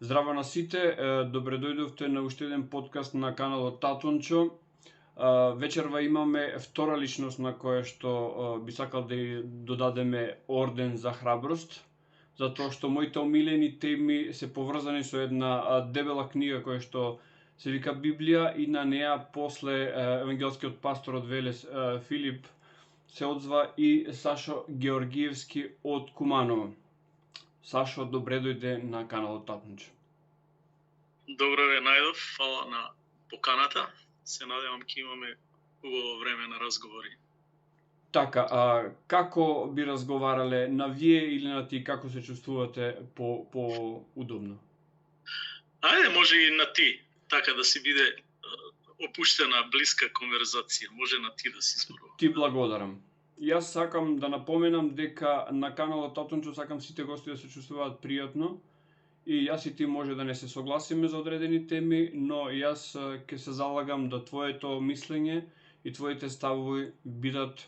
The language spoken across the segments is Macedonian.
Здраво на сите, добре дојдовте на уште еден подкаст на каналот Татунчо. Вечерва имаме втора личност на која што би сакал да ја додадеме орден за храброст, затоа што моите омилени теми се поврзани со една дебела книга која што се вика Библија и на неа после евангелскиот пастор од Велес Филип се одзва и Сашо Георгиевски од Куманово. Сашо, добре дојде на каналот Татунчо. Добро ве најдов, фала на поканата. Се надевам ќе имаме убаво време на разговори. Така, како би разговарале на вие или на ти, како се чувствувате по-удобно? Ајде, може и на ти, така да си биде опуштена, блиска конверзација. Може на ти да си зборува. Ти благодарам. Јас сакам да напоменам дека на каналот Татунчо сакам сите гости да се чувствуваат пријатно и јас и ти може да не се согласиме за одредени теми, но јас ќе се залагам да твоето мислење и твоите ставови бидат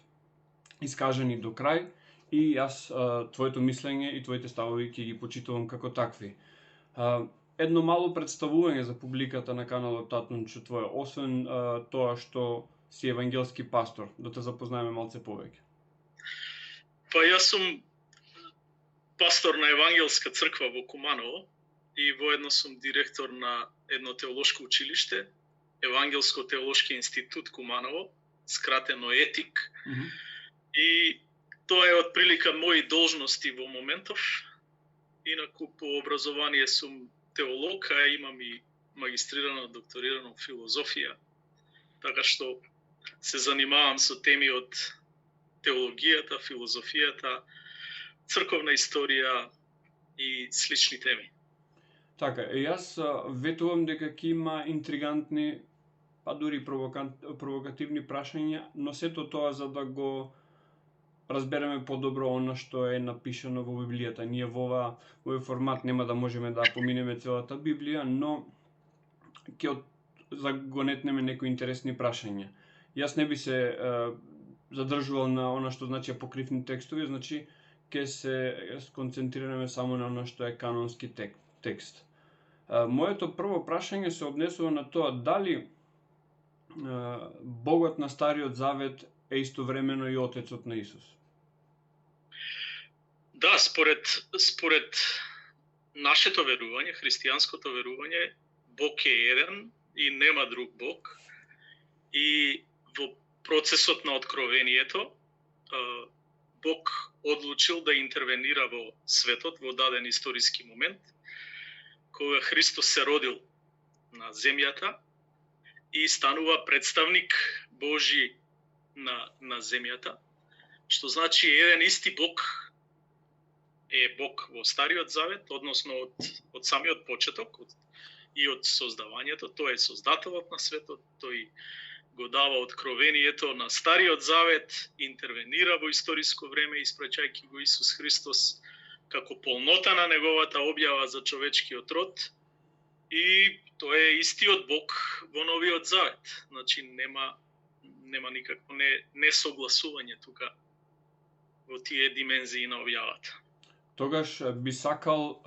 искажани до крај и јас твоето мислење и твоите ставови ќе ги почитувам како такви. Едно мало представување за публиката на каналот Татунчо твое, освен тоа што си евангелски пастор, да те запознаеме малце повеќе. Па јас сум пастор на Евангелска црква во Куманово и воедно сум директор на едно теолошко училиште, Евангелско теолошки институт Куманово, скратено ЕТИК. И тоа е отприлика мои должности во моментов. Инаку по образование сум теолог, а имам и магистрирано, докторирано филозофија. Така што се занимавам со теми од теологијата, филозофијата, црковна историја и слични теми. Така, јас ветувам дека ќе има интригантни, па дури провокативни прашања, но сето тоа за да го разбереме подобро она што е напишано во Библијата. Ние во овој формат нема да можеме да поминеме целата Библија, но ќе загонетнеме некои интересни прашања. Јас не би се задржувал на она што значи апокривни текстови, значи ќе се сконцентрираме само на она што е канонски текст. Моето прво прашање се однесува на тоа дали Богот на Стариот Завет е истовремено и Отецот на Исус. Да, според нашето верување, христијанското верување, Бог е еден и нема друг Бог. И во процесот на откровението, Бог одлучил да интервенира во светот во даден историски момент, кога Христос се родил на земјата и станува представник Божи на земјата, што значи еден исти Бог е Бог во Стариот Завет, односно од самиот почеток и од создавањето. Тој е создателот на светот, тој го дава откровението на Стариот Завет, интервенира во историско време, испраќајќи го Исус Христос како полнота на неговата објава за човечкиот род, и тој е истиот Бог во Новиот Завет. Значи нема никакво несогласување тука во тие димензии на објавата. Тогаш би сакал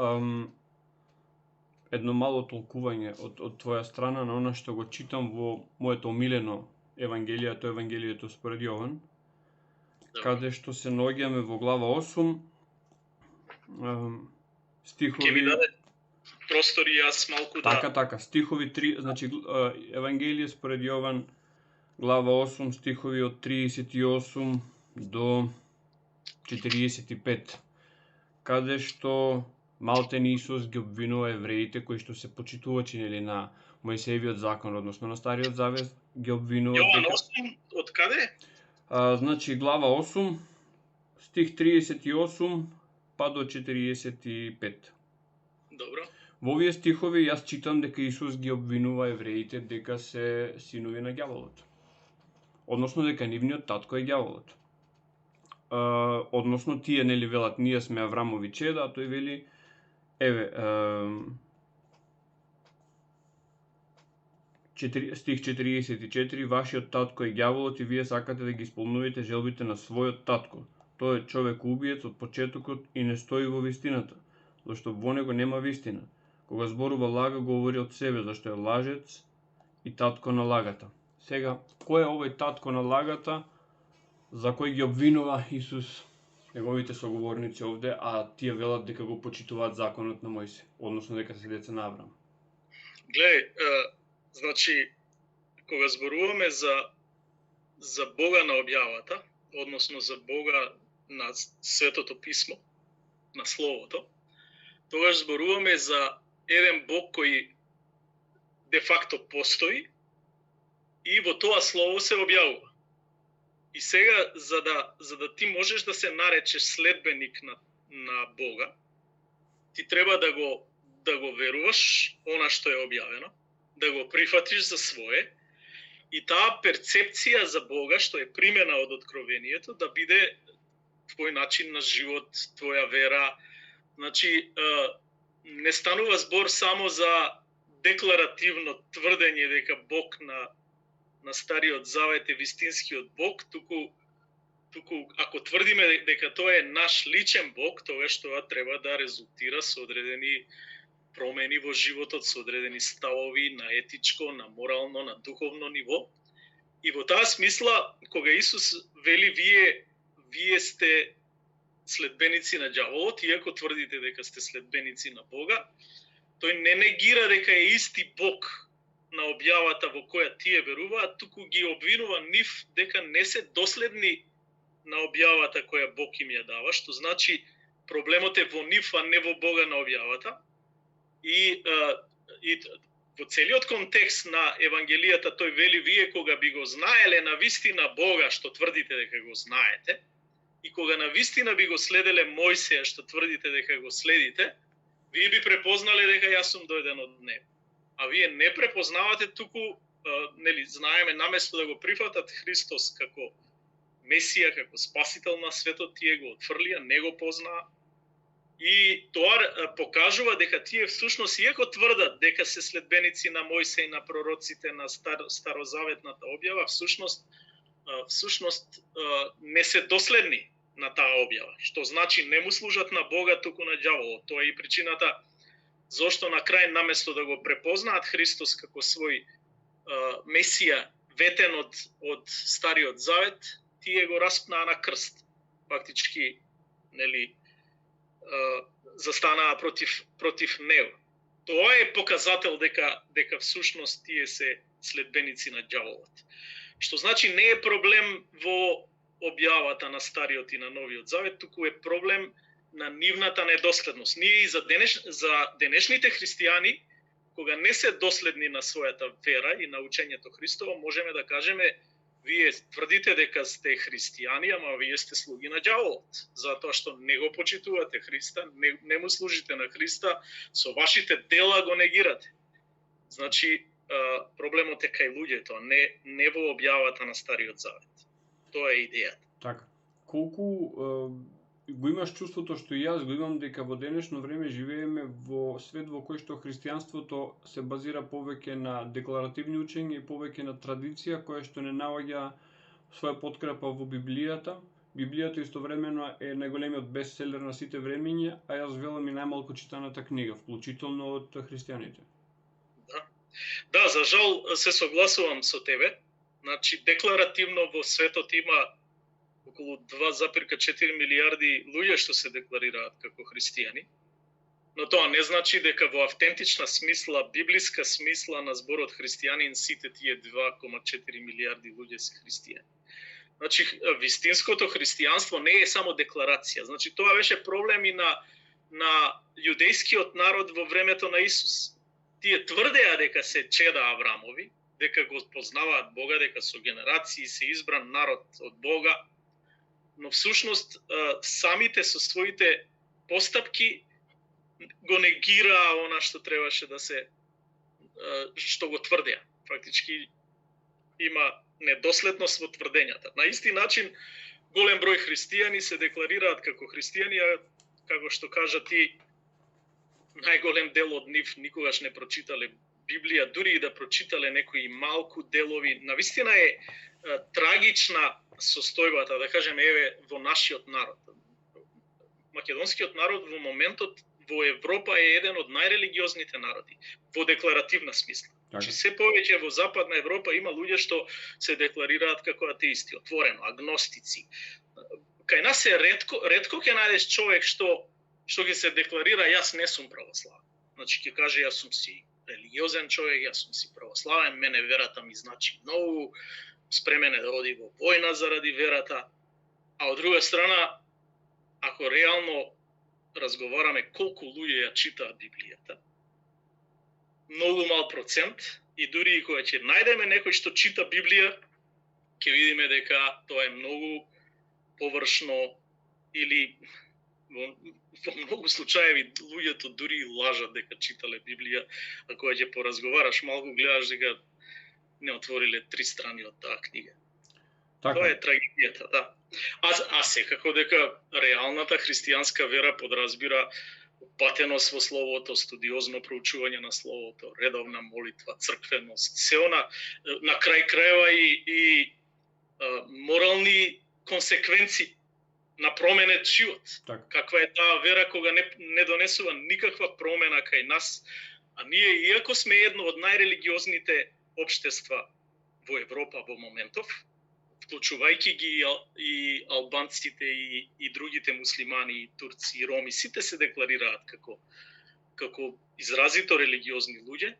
едно мало толкување од твоја страна на она што го читам во моето омилено Евангелие, тоа е Евангелието според Јован, каде што се наоѓаме во глава 8, стихови... Ке ми даде простор и јас малку да... Така, стихови 3, значи Евангелие според Јован, глава 8, стихови од 38 до 45, каде што Малтен Исус ги обвинува евреите кои што се почитувачи на Мојсеевиот закон, односно на Стариот Завет, ги обвинува Јован 8, од каде? Значи глава 8, стих 38 па до 45. Добро. Во овие стихови јас читам дека Исус ги обвинува евреите дека се синови на ѓаволот. Односно дека нивниот татко е ѓаволот. Односно тие нели велат ние сме Аврамови чеда, а тој вели стих 44, вашиот татко е ѓаволот и вие сакате да ги исполнувате желбите на својот татко. Тој е човек убиец од почетокот и не стои во вистината, зашто во него нема вистина. Кога зборува лага, говори од себе, зашто е лажец и татко на лагата. Сега, кој е овој татко на лагата за кој ги обвинува Исус неговите соговорници овде, а тие велат дека го почитуваат законот на Мојсе, односно дека се деца на Аврам? Гледај, значи, кога зборуваме за Бога на објавата, односно за Бога на Светото писмо, на Словото, тогаш зборуваме за еден Бог кој де факто постои и во тоа Слово се објавува. И сега, за да ти можеш да се наречеш следбеник на Бога, ти треба да го веруваш она што е објавено, да го прифатиш за свое, и таа перцепција за Бога, што е примена од откровението, да биде твој начин на живот, твоја вера. Значи, не станува збор само за декларативно тврдење дека Бог на Стариот Завет е вистинскиот Бог, туку ако тврдиме дека тој е наш личен Бог, тогаш тоа треба да резултира со одредени промени во животот, со одредени ставови на етичко, на морално, на духовно ниво. И во таа смисла, кога Исус вели вие сте следбеници на ѓаволот, иако тврдите дека сте следбеници на Бога, тој не негира дека е исти Бог на објавата во која тие веруваат, туку ги обвинува нив дека не се доследни на објавата која Бог им ја дава, што значи проблемот е во нив, а не во Бога на објавата. И во целиот контекст на Евангелијата тој вели вие кога би го знаеле на вистина Бога што тврдите дека го знаете, и кога на вистина би го следеле Мојсеја што тврдите дека го следите, вие би препознале дека јас сум дојден од небо. А вие не препознавате, туку знаеме наместо да го прифатат Христос како Месија, како спасител на светот, тие го отфрлија, не го познаа. И тоа покажува дека тие всушност, иако тврдат дека се следбеници на Мојсеј, на пророците, на старозаветната објава, всушност не се доследни на таа објава, што значи не му служат на Бога, туку на ѓаволот. Тоа е и причината зошто на крај наместо да го препознаат Христос како свој Месија, ветен од Стариот Завет, тие го распнаа на крст. Фактички, застанаа против него. Тоа е показател дека всушност тие се следбеници на ѓаволот. Што значи не е проблем во објавата на Стариот и на Новиот Завет, туку е проблем на нивната недоследност. Ние и за денешните христијани, кога не се доследни на својата вера и на учењето Христово, можеме да кажеме вие тврдите дека сте христијани, ама вие сте слуги на ѓаволот, затоа што не го почитувате Христа, не му служите на Христа, со вашите дела го негирате. Значи, проблемот е кај луѓето, не во објавата на Стариот Завет. Тоа е идејата. Така. Колку го имаш чувството што и јас го имам дека во денешно време живееме во свет во кој што христијанството се базира повеќе на декларативни учења и повеќе на традиција која што не наоѓа своја подкрепа во Библијата. Библијата истовремено е најголемиот бестселер на сите времиња, а јас велам и најмалку читаната книга, вклучително од христијаните. Да, за жал се согласувам со тебе. Значи, декларативно во светот има околу 2,4 милиарди луѓе што се декларираат како христијани. Но тоа не значи дека во автентична смисла, библиска смисла на зборот христијанин сите тие 2,4 милиарди луѓе се христијани. Значи, вистинското христијанство не е само декларација. Значи, тоа беше проблем и на јудејскиот народ во времето на Исус. Тие тврдеа дека се чеда Аврамови, дека го познаваат Бога, дека со генерации се избран народ од Бога, но всушност самите со своите постапки го негираа она што требаше да се, што го тврдеа. Фактички има недоследност во тврдењата. На исти начин, голем број христијани се декларираат како христијани, а како што кажа ти, најголем дел од нив никогаш не прочитале Библија, дури и да прочитале некои малку делови. Навистина е трагична состојбата, да кажеме, еве, во нашиот народ. Македонскиот народ во моментот во Европа е еден од најрелигиозните народи, во декларативна смисла. Значи, Така. се повеќе во Западна Европа има луѓе што се декларираат како атеисти, отворено, агностици. Кај нас е ретко ќе најдеш човек што ќе се декларира јас не сум православен. Значи ќе каже јас сум си религиозен човек, јас сум си православен, мене верата ми значи многу, спремен е да оди во војна заради верата. А од друга страна, ако реално разговараме колку луѓе ја читаат Библијата, многу мал процент, и дури и кога ќе најдеме некој што чита Библија, ќе видиме дека тоа е многу површно или во многу случаеви луѓето дури и лажат дека читале Библија, а кога ќе поразговараш малку гледаш дека не отвориле 3 страни од таа книга. Така. Тоа е трагедијата, да. А секако дека реалната христијанска вера подразбира патеност во Словото, студиозно проучување на Словото, редовна молитва, црквеност, се она, на крај крајeva и морални консеквенции на променет живот. Така. Каква е таа вера кога не донесува никаква промена кај нас, а ние, иако сме едно од најрелигиозните општества во Европа во моментов, вклучувајќи ги и албанците и другите муслимани, и турци, и роми, сите се декларираат како изразито религиозни луѓе,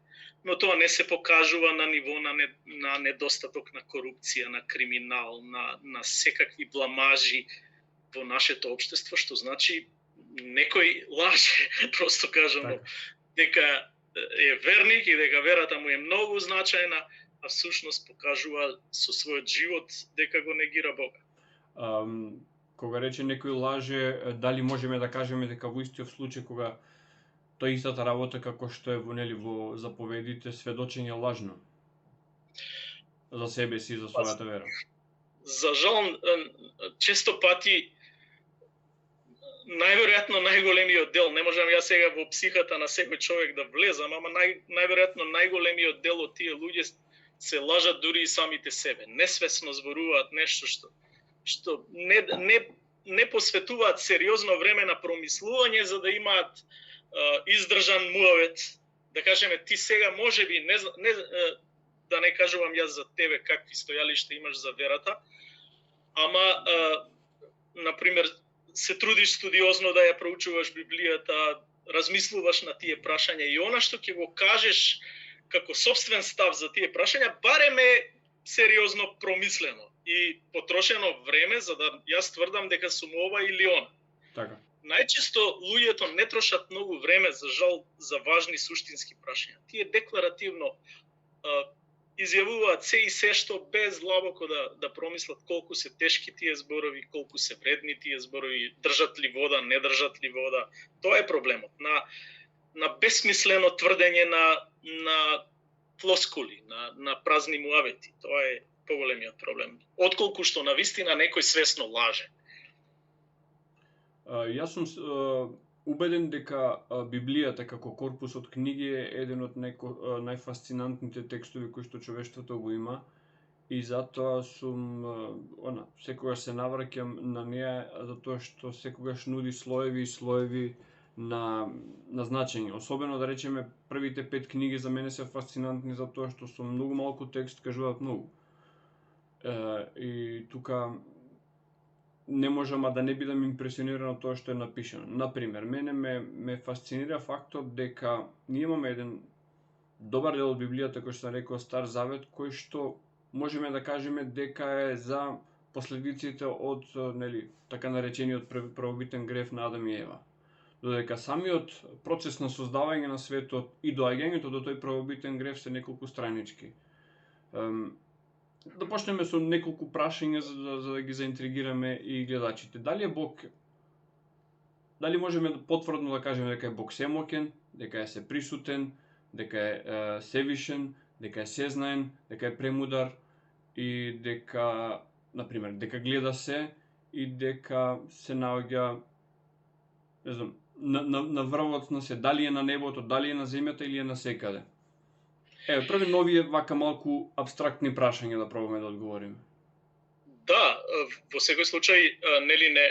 но тоа не се покажува на ниво на недостаток на корупција, на криминал, на секакви бламажи во нашето општество, што значи некој лаже, просто кажано, дека е верник и дека верата му е многу значајна, а всушност покажува со својот живот дека го негира Бога. Кога рече некој лаже, дали можеме да кажеме дека во истиот случај кога тој истата работа како што е во заповедите, сведочење лажно за себе си и за својата вера? За жал, често пати најверојатно најголемиот дел, не можам ја сега во психата на секој човек да влезам, ама најверојатно најголемиот дел од тие луѓе се лажат дури и самите себе. Несвесно зборуваат нешто што не посветуваат сериозно време на промислување за да имаат издржан муавет. Да кажеме, ти сега можеби не да не кажувам јас за тебе какви стојалишта имаш за верата, ама например се трудиш студиозно да ја проучуваш Библијата, размислуваш на тие прашања и она што ќе го кажеш како собствен став за тие прашања, барем е сериозно промислено и потрошено време за да јас тврдам дека сум ова или она. Така. Најчесто луѓето не трошат многу време, за жал, за важни суштински прашања. Тие декларативно изјавуваат се и се што без длабоко да промислат колку се тешки тие зборови, колку се вредни тие зборови, држат ли вода, не држат ли вода. Тоа е проблемот. На бесмислено тврдење на флоскули, на празни муавети. Тоа е поголемиот проблем. Отколку што навистина некој свесно лаже. Јас сум убеден дека Библијата како корпус од книги е еден од најфасцинантните текстови кои што човештвото го има и затоа сум секогаш се навраќам на неа затоа што секогаш нуди слоеви и слоеви на значење. Особено да речеме првите 5 книги за мене се фасцинантни затоа што со многу малку текст кажуваат многу. И тука не можам да не бидам импресиониран од тоа што е напишано. Например, мене ме фасцинира фактот дека ние имаме еден добар дел од Библијата кој што се нарекува Стар Завет, кој што можеме да кажеме дека е за последиците од така наречениот првобитен грев на Адам и Ева. Додека самиот процес на создавање на светот и доаѓањето до тој првобитен грев се неколку странички. Да почнеме со неколку прашања за да ги заинтригираме и гледачите. Дали можеме потврдно да кажеме дека е Бог семоќен, дека е сеприсутен, дека е севишен, дека е сезнаен, дека е премудар и дека, например, дека гледа се и дека се наоѓа, не знам, на врвот на се, дали е на небото, дали е на земјата или е на секаде. Први нови вака малку абстрактни прашања да пробаме да одговориме. Да, во секој случај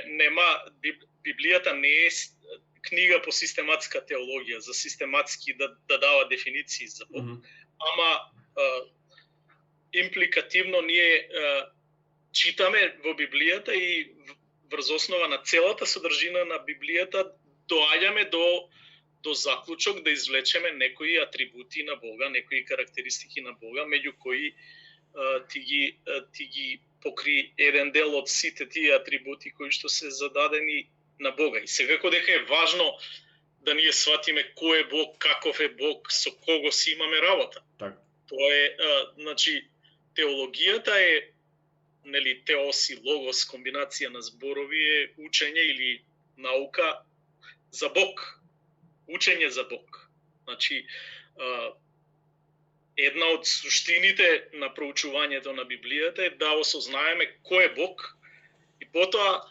нема Библијата не е книга по систематска теологија, за систематски да дава дефиниции за Бог. Ама импликативно ние читаме во Библијата и врз основа на целата содржина на Библијата доаѓаме до заклучок да извлечеме некои атрибути на Бога, некои карактеристики на Бога, меѓу кои ти ги покри еден дел од сите тие атрибути кои што се зададени на Бога. И секако дека е важно да ние сватиме кој е Бог, каков е Бог, со кого си имаме работа. Так. Тоа е, значи, теологијата е, нели, теос и логос, комбинација на зборови е учење или наука за Бог. Учење за Бог. Значи, една од суштините на проучувањето на Библијата е да осознаеме кој е Бог и потоа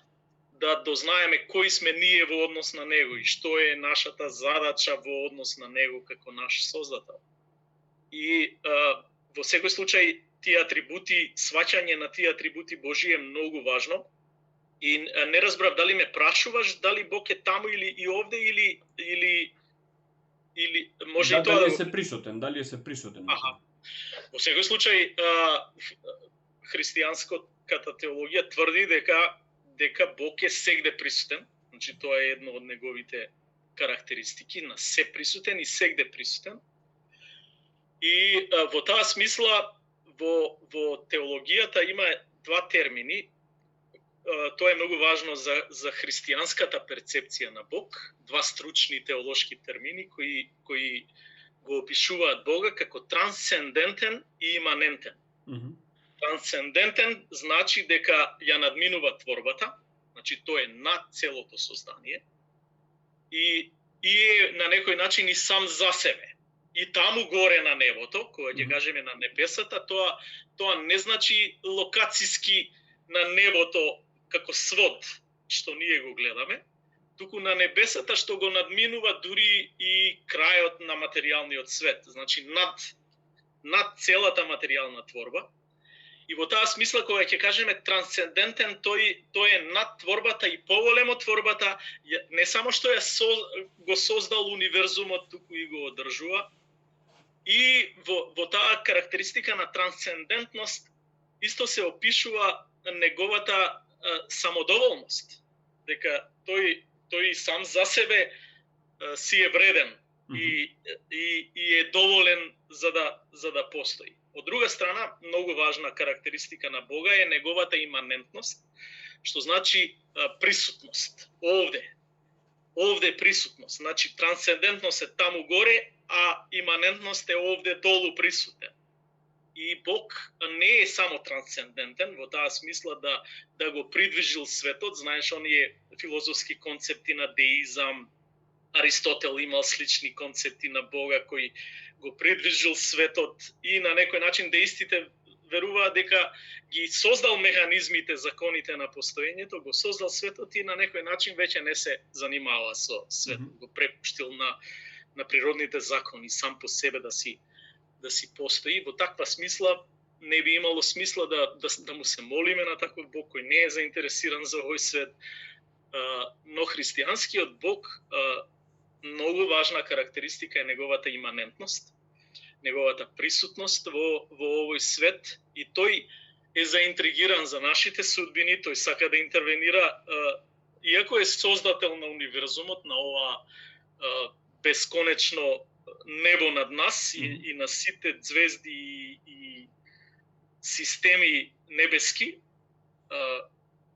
да дознаеме кои сме ние во однос на Него и што е нашата задача во однос на Него како наш Создател. И во секој случај тие атрибути, сваќање на тие атрибути Божи е многу важно. И не разбрав дали ме прашуваш дали Бог е таму или и овде или може и тоа дали се присутен, Аха. Во секој случај христијанската теологија тврди дека Бог е сегде присутен. Значи тоа е едно од неговите карактеристики, на се присутен и сегде присутен. И во таа смисла во теологијата има два термини. Тоа е многу важно за христијанската перцепција на Бог, два стручни теолошки термини кои го опишуваат Бога како трансцендентен и иманентен. Трансцендентен значи дека ја надминува творбата, значи тој е над целото создание и е на некој начин и сам за себе. И таму горе на небото, кога ќе кажеме на небесата, тоа не значи локациски на небото како свод, што ние го гледаме, туку на небесата што го надминува дури и крајот на материјалниот свет, значи над целата материјална творба. И во таа смисла, кога ќе кажеме трансцендентен, тој е над творбата и поголемо творбата, не само што го создал универзумот, туку и го одржува. И во таа карактеристика на трансцендентност исто се опишува неговата самодоволност, дека тој сам за себе си е вреден и е доволен за да постои. Од друга страна, многу важна карактеристика на Бога е неговата иманентност, што значи присутност. Овде присутност. Значи трансцендентност е таму горе, а иманентност е овде долу присутен. И Бог не е само трансцендентен, во таа смисла да го придвижил светот. Знаеш, оние филозофски концепти на деизам, Аристотел имал слични концепти на Бога кој го придвижил светот и на некој начин деистите веруваат дека ги создал механизмите, законите на постоењето, го создал светот и на некој начин веќе не се занимава со светот, го препуштил на природните закони сам по себе да си постои. Во таква смисла не би имало смисла да му се молиме на таков Бог кој не е заинтересиран за овој свет. Но христијанскиот Бог, многу важна карактеристика е неговата иманентност, неговата присутност во овој свет и тој е заинтригиран за нашите судбини, тој сака да интервенира, иако е создател на универзумот, на ова бесконечно небо над нас и на сите звезди и системи небески,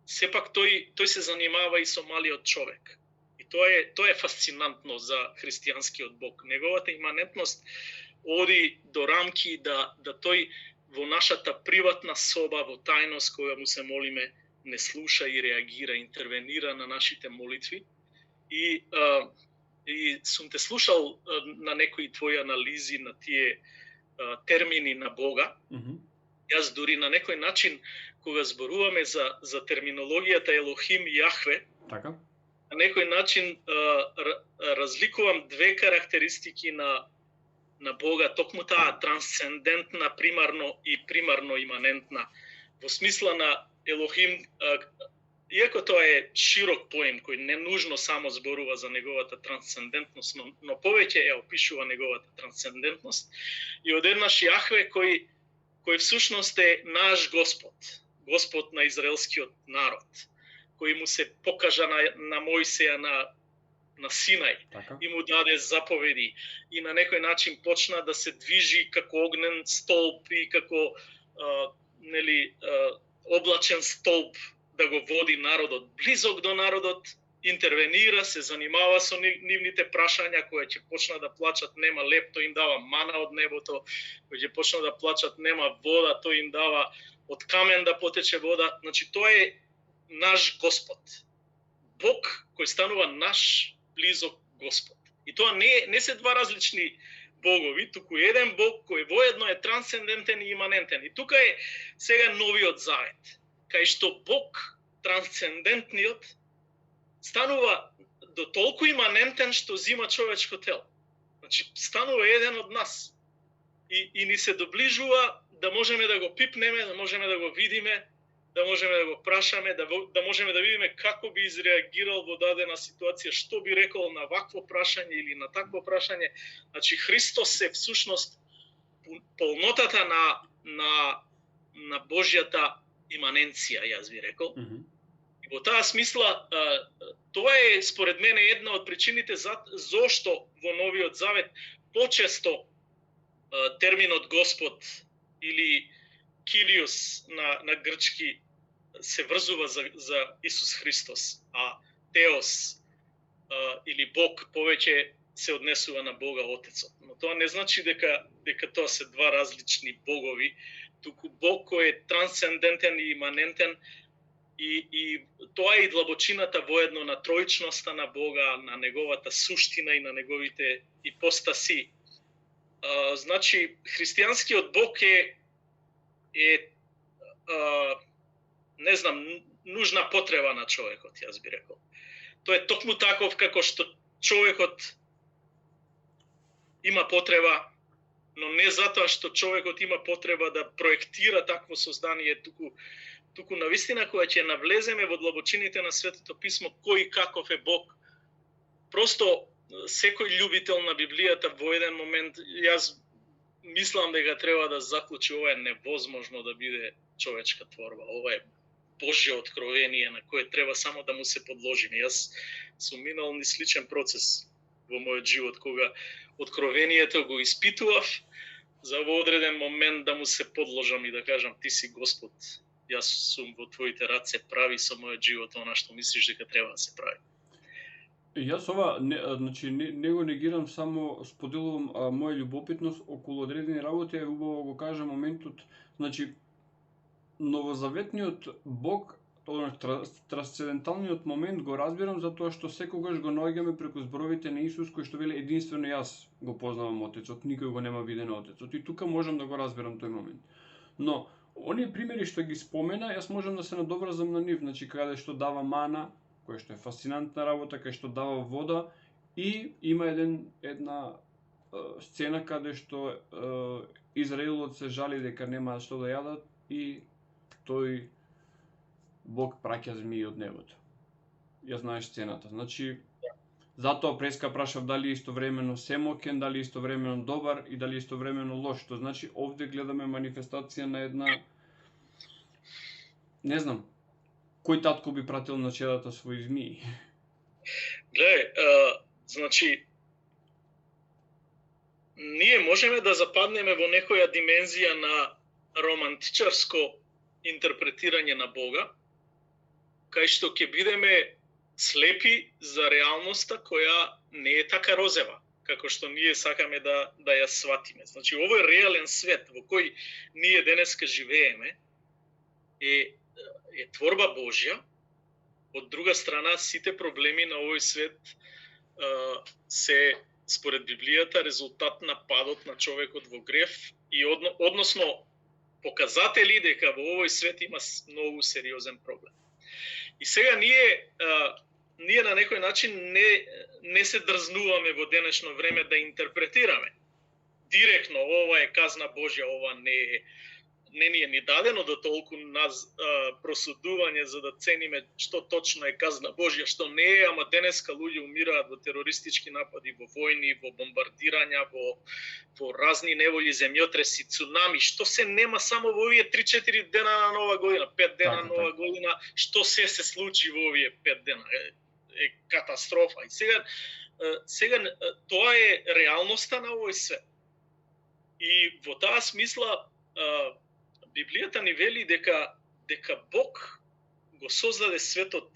сепак тој се занимава и со малиот човек. И тоа е фасцинантно за христијанскиот Бог. Неговата иманентност оди до рамки да тој во нашата приватна соба, во тајност кога му се молиме, не слуша и реагира, интервенира на нашите молитви. И сум те слушал на некои твои анализи на тие термини на Бога. Јас дури на некој начин, кога зборуваме за терминологијата Елохим и Јахве, така, на некој начин разликувам две карактеристики на Бога, токму таа трансцендентна, примарно и примарно иманентна. Во смисла на Елохим, иако тоа е широк поим кој не нужно само зборува за неговата трансцендентност, но повеќе ја опишува неговата трансцендентност, и одеднаш Јахве кој всушност е наш Господ, Господ на израелскиот народ, кој му се покажа на Мојсеја на Синај, Така. и му даде заповеди, и на некој начин почна да се движи како огнен столб и како облачен столб да го води народот близок до народот, интервенира, се занимава со нивните прашања, кои ќе почна да плачат, нема леп, тој им дава мана од небото, кои ќе почна да плачат, нема вода, тој им дава од камен да потече вода. Значи, тоа е наш Господ. Бог кој станува наш близок Господ. И тоа не се два различни богови, туку еден Бог кој воедно е трансцендентен и иманентен. И тука е сега новиот завет, кај што Бог, трансцендентниот, станува до толку иманентен што зима човечко тело. Значи, станува еден од нас. И ни се доближува да можеме да го пипнеме, да можеме да го видиме, да можеме да го прашаме, да можеме да видиме како би изреагирал во дадена ситуација, што би рекол на вакво прашање или на такво прашање. Значи, Христос е всушност полнотата на Божјата иманенција, јас би рекол. И во таа смисла, тоа е според мене една од причините зошто во Новиот Завет почесто терминот Господ или Кириос на грчки се врзува за Исус Христос, а Теос или Бог повеќе се однесува на Бога Отецот. Но тоа не значи дека тоа се два различни богови, туку Бог кој е трансцендентен и иманентен, и тоа е и длабочината воедно на троичноста на Бога, на неговата суштина и на неговите ипостаси. Значи, христијанскиот Бог е не знам, нужна потреба на човекот, јас би рекол. Тој е токму таков како што човекот има потреба, но не затоа што човекот има потреба да проектира такво создание, туку навистина кога ќе навлеземе во длабочините на Светото писмо, кој и каков е Бог, просто секој љубител на Библијата во еден момент, јас мислам дека треба да заклучи ова е невозможно да биде човечка творба. Ова е Божје откровение на кое треба само да му се подложиме. Јас сум минал низ сличен процес во мојот живот, кога откровението го испитував, за во одреден момент да му се подложам и да кажам: ти си Господ, јас сум во твоите раце, прави со мојот живот она што мислиш дека треба да се прави. Јас ова не го негирам, само споделувам моја љубопитност околу одредени работи, е убаво го кажа моментот. Значи, новозаветниот Бог, трансценденталниот момент го разбирам затоа што секогаш го наоѓаме преку зборовите на Исус, кој што вели единствено јас го познавам Отецот, никој го нема виден Отецот. И тука можам да го разберам тој момент. Но оние примери што ги спомена, јас можам да се надоврзам на нив, значи каде што дава мана, кој што е фасцинантна работа, кај што дава вода, и има една сцена каде што Израелот се жали дека нема што да јадат и тој Бог праќа змии од небото. Ја знаеш сцената. Значи, затоа преска прашав дали истовремено семокен, дали истовремено добар и дали истовремено лош. Што значи овде гледаме манифестација на една, не знам, кој татко би пратил на чедата своји змии? Гледај, значи, ние можеме да западнеме во некоја димензија на романтичарско интерпретирање на Бога, кај што ќе бидеме слепи за реалноста која не е така розева, како што ние сакаме да ја сватиме. Значи, овој реален свет во кој ние денеска живееме е творба Божја. Од друга страна, сите проблеми на овој свет се, според Библијата, резултат на падот на човекот во грев и односно показатели дека во овој свет има многу сериозен проблем. И сега ние на некој начин не се дрзнуваме во денешно време да интерпретираме директно ова е казна Божја, ова не е. не ни е ни дадено до толку нас просудување за да цениме што точно е казна Божја, што не е, ама денеска луѓе умираат во терористички напади, во војни, во бомбардирања, во разни неволји, земјотреси, цунами, што се нема само во овие 3-4 дена на Нова година, 5 дена на Нова година, што се случи во овие 5 дена, е катастрофа. И сега тоа е реалноста на овој свет. И во таа смисла Библијата ни вели дека Бог го создаде светот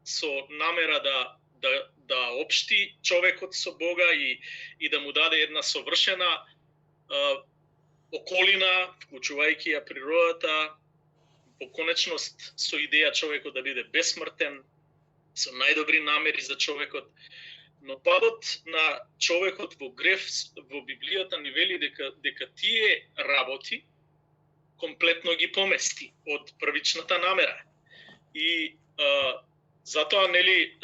со намера да општи човекот со Бога и да му даде една совршена околина, вклучувајќи ја природата, по конечност со идеја човекот да биде бесмртен, со најдобри намери за човекот. Но падот на човекот во греф во Библијата ни вели дека тие работи комплетно ги помести од првичната намера. И затоа, нели,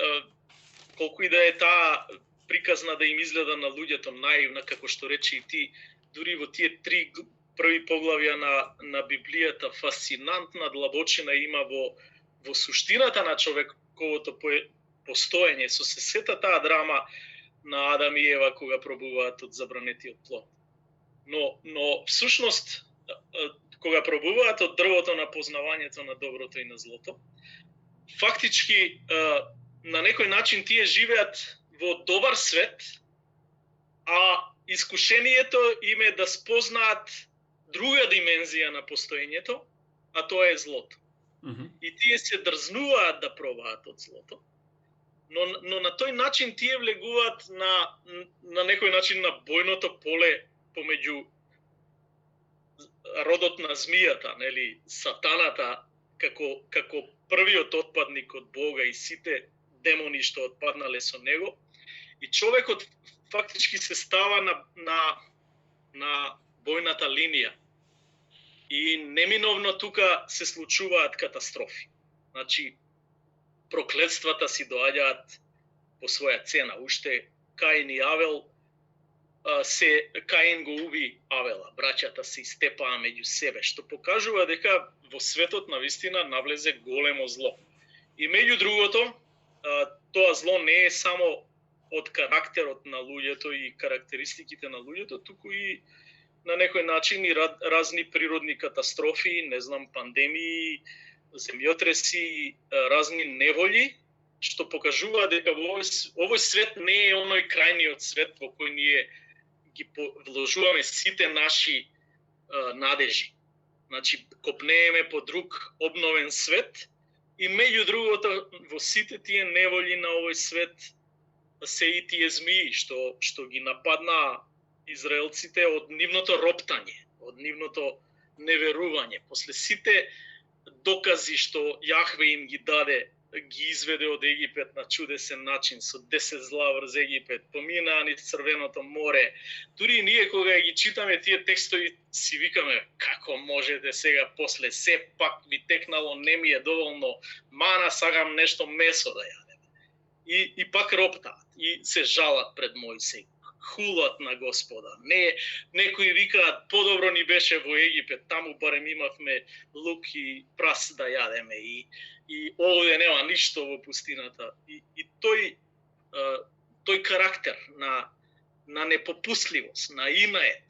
колку и да е таа приказна да им изгледа на луѓето наивна, како што рече и ти, дури во тие 3 први поглавја на Библијата, фасцинантна длабочина има во суштината на човековото постоење, со сета таа драма на Адам и Ева кога пробуваат од забранетиот плод. Но всушност, кога пробуваат од дрвото на познавањето на доброто и на злото, фактички на некој начин тие живеат во добар свет, а искушението им е да спознаат друга димензија на постоењето, а тоа е злото. И тие се дрзнуваат да пробаат од злото, но на тој начин тие влегуваат на некој начин на бојното поле помеѓу родот на змијата, нели, сатаната, како првиот отпадник од Бога и сите демони што отпаднале со него, и човекот фактички се става на бојната линија. И неминовно тука се случуваат катастрофи. Значи, проклетствата си доаѓаат по своја цена. Уште Каин и Авел, Каин го уби Авела, браќата се истепаа меѓу себе, што покажува дека во светот навистина навлезе големо зло. И меѓу другото, тоа зло не е само од карактерот на луѓето и карактеристиките на луѓето, туку и на некој начин и разни природни катастрофи, не знам, пандемии, земјотреси, разни неволји, што покажува дека овој свет не е оној крајниот свет во кој ние ги вложуваме сите наши надежи. Значи, копнееме по друг обновен свет и меѓу другото во сите тие неволји на овој свет се и тие змии што ги нападнаа израелците од нивното роптање, од нивното неверување. После сите докази што Јахве им ги даде, ги изведе од Египет на чудесен начин, со 10 зла врз Египет, поминаа низ Црвеното море. Дури и ние кога ги читаме тие текстови, си викаме, како можете сега после се пак ви текнало, не ми е доволно мана, сагам нешто месо да јадеме. И пак роптаат, и се жалат пред Мојсей, хулат на Господа. Некои викаат, подобро ни беше во Египет, таму барем имавме лук и прас да јадеме, и овде нема ништо во пустината. И тој карактер на непопустливост, на инает,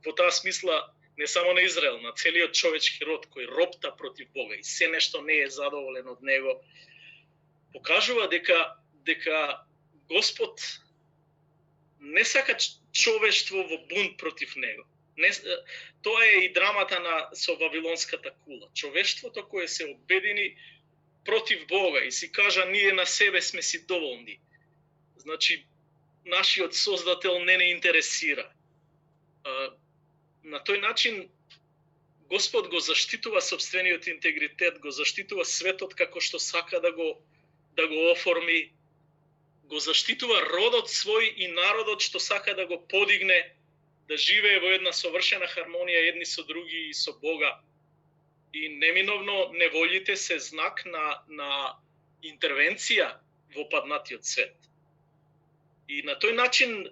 во таа смисла не само на Израел, на целиот човечки род кој ропта против Бога и се нешто не е задоволен од него, покажува дека Господ не сака човештво во бунт против него. Тоа е и драмата со Вавилонската кула. Човештвото кое се обедини против Бога и си кажа ние на себе сме си доволни. Значи, нашиот Создател не интересира. На тој начин Господ го заштитува сопствениот интегритет, го заштитува светот како што сака да го оформи, го заштитува родот свој и народот што сака да го подигне, да живее во една совршена хармонија едни со други и со Бога. И неминовно неволите се знак на интервенција во паднатиот свет. И на тој начин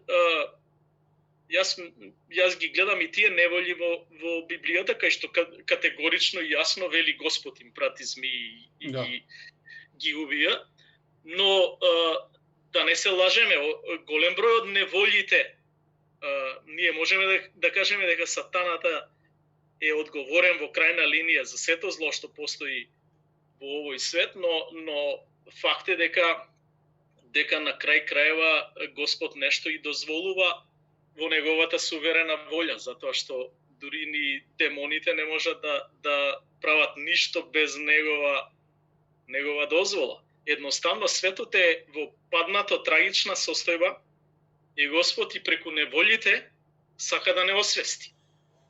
Јас ги гледам и тие неволји во Библијата, кај што категорично и јасно вели Господ им прати змии и ги убија, но да не се лажеме, голем број од неволјите, ние можеме да кажеме дека сатаната е одговорен во крајна линија за сето зло што постои во овој свет, но факт е дека на крај крајева Господ нешто и дозволува во неговата суверена волја, затоа што дури ни демоните не можат да прават ништо без негова дозвола. Едноставно светот е во паднато трагична состојба и Господ и преку неволите сака да не освести,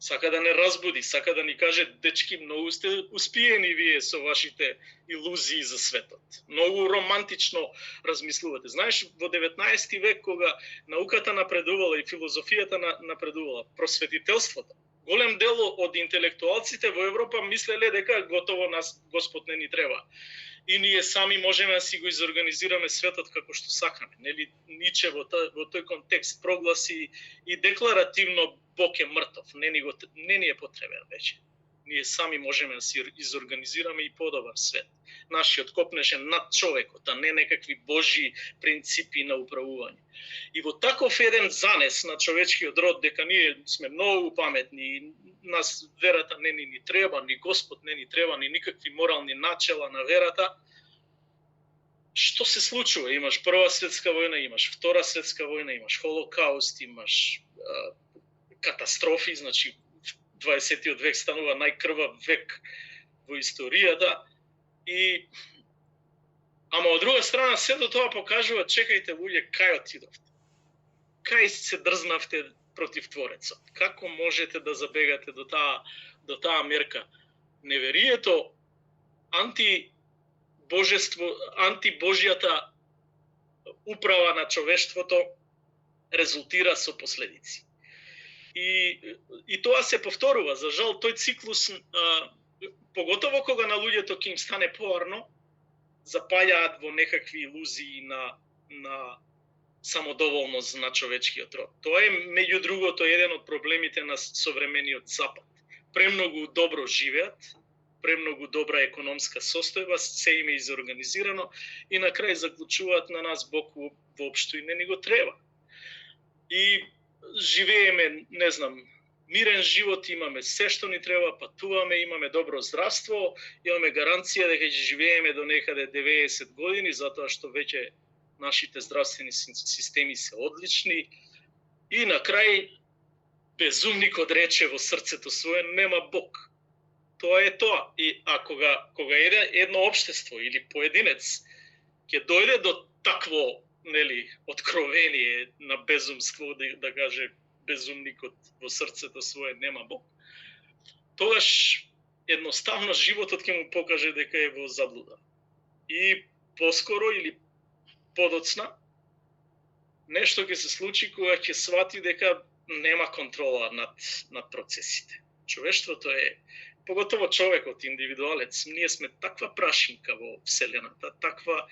сака да не разбуди, сака да ни каже: дечки, многу сте успиени вие со вашите илузии за светот. Многу романтично размислувате. Знаеш, во 19 век, кога науката напредувала и филозофијата напредувала, просветителството, голем дел од интелектуалците во Европа мислеле дека готово нас Господ не ни треба. И ние сами можеме да си го изорганизираме светот како што сакаме. Нели Ниче во тој контекст прогласи и декларативно Бог е мртов, не ни е потребен веќе. Ние сами можеме да си изорганизираме и подобар свет. Нашиот копнеше над човекот, а не некакви божји принципи на управување. И во таков еден занес на човечкиот род, дека ние сме многу паметни, нас верата не ни треба, ни Господ не ни треба, ни никакви морални начела на верата, што се случува? Имаш Прва светска војна, имаш Втора светска војна, имаш Холокауст, имаш катастрофи, значи 20-тиот век станува најкрвав век во историјата. Ама од друга страна сето тоа покажува: чекајте луѓе, кај отидовте? Кај се дрзнавте против Творецот? Како можете да забегате до таа мерка? Неверието, антибожјата управа на човештвото резултира со последици. И тоа се повторува. За жал, тој циклус, поготово кога на луѓето ќе им стане поарно, запаѓаат во некакви илузии на самодоволност на човечкиот род. Тоа е, меѓу другото, еден од проблемите на современиот Запад. Премногу добро живеат, премногу добра економска состојба, се им е изорганизирано и на крај заклучуваат: на нас Бог воопшто и не ни го треба. И живееме, не знам, мирен живот, имаме се што ни треба, патуваме, имаме добро здравство, имаме гаранција дека ќе живееме до некаде 90 години, затоа што веќе нашите здравствени системи се одлични. И на крај безумникот рече во срцето свое: нема Бог. Тоа е тоа. Кога едно општество или поединец ќе дојде до такво, откровение на безумство, да каже безумникот во срцето свое: нема Бог, тогаш едноставно животот ќе му покаже дека е во заблуда. И поскоро или подоцна нешто ќе се случи кога ќе свати дека нема контрола над процесите. Човештвото е, поготово човекот, индивидуалец, ние сме таква прашинка во Вселената, таква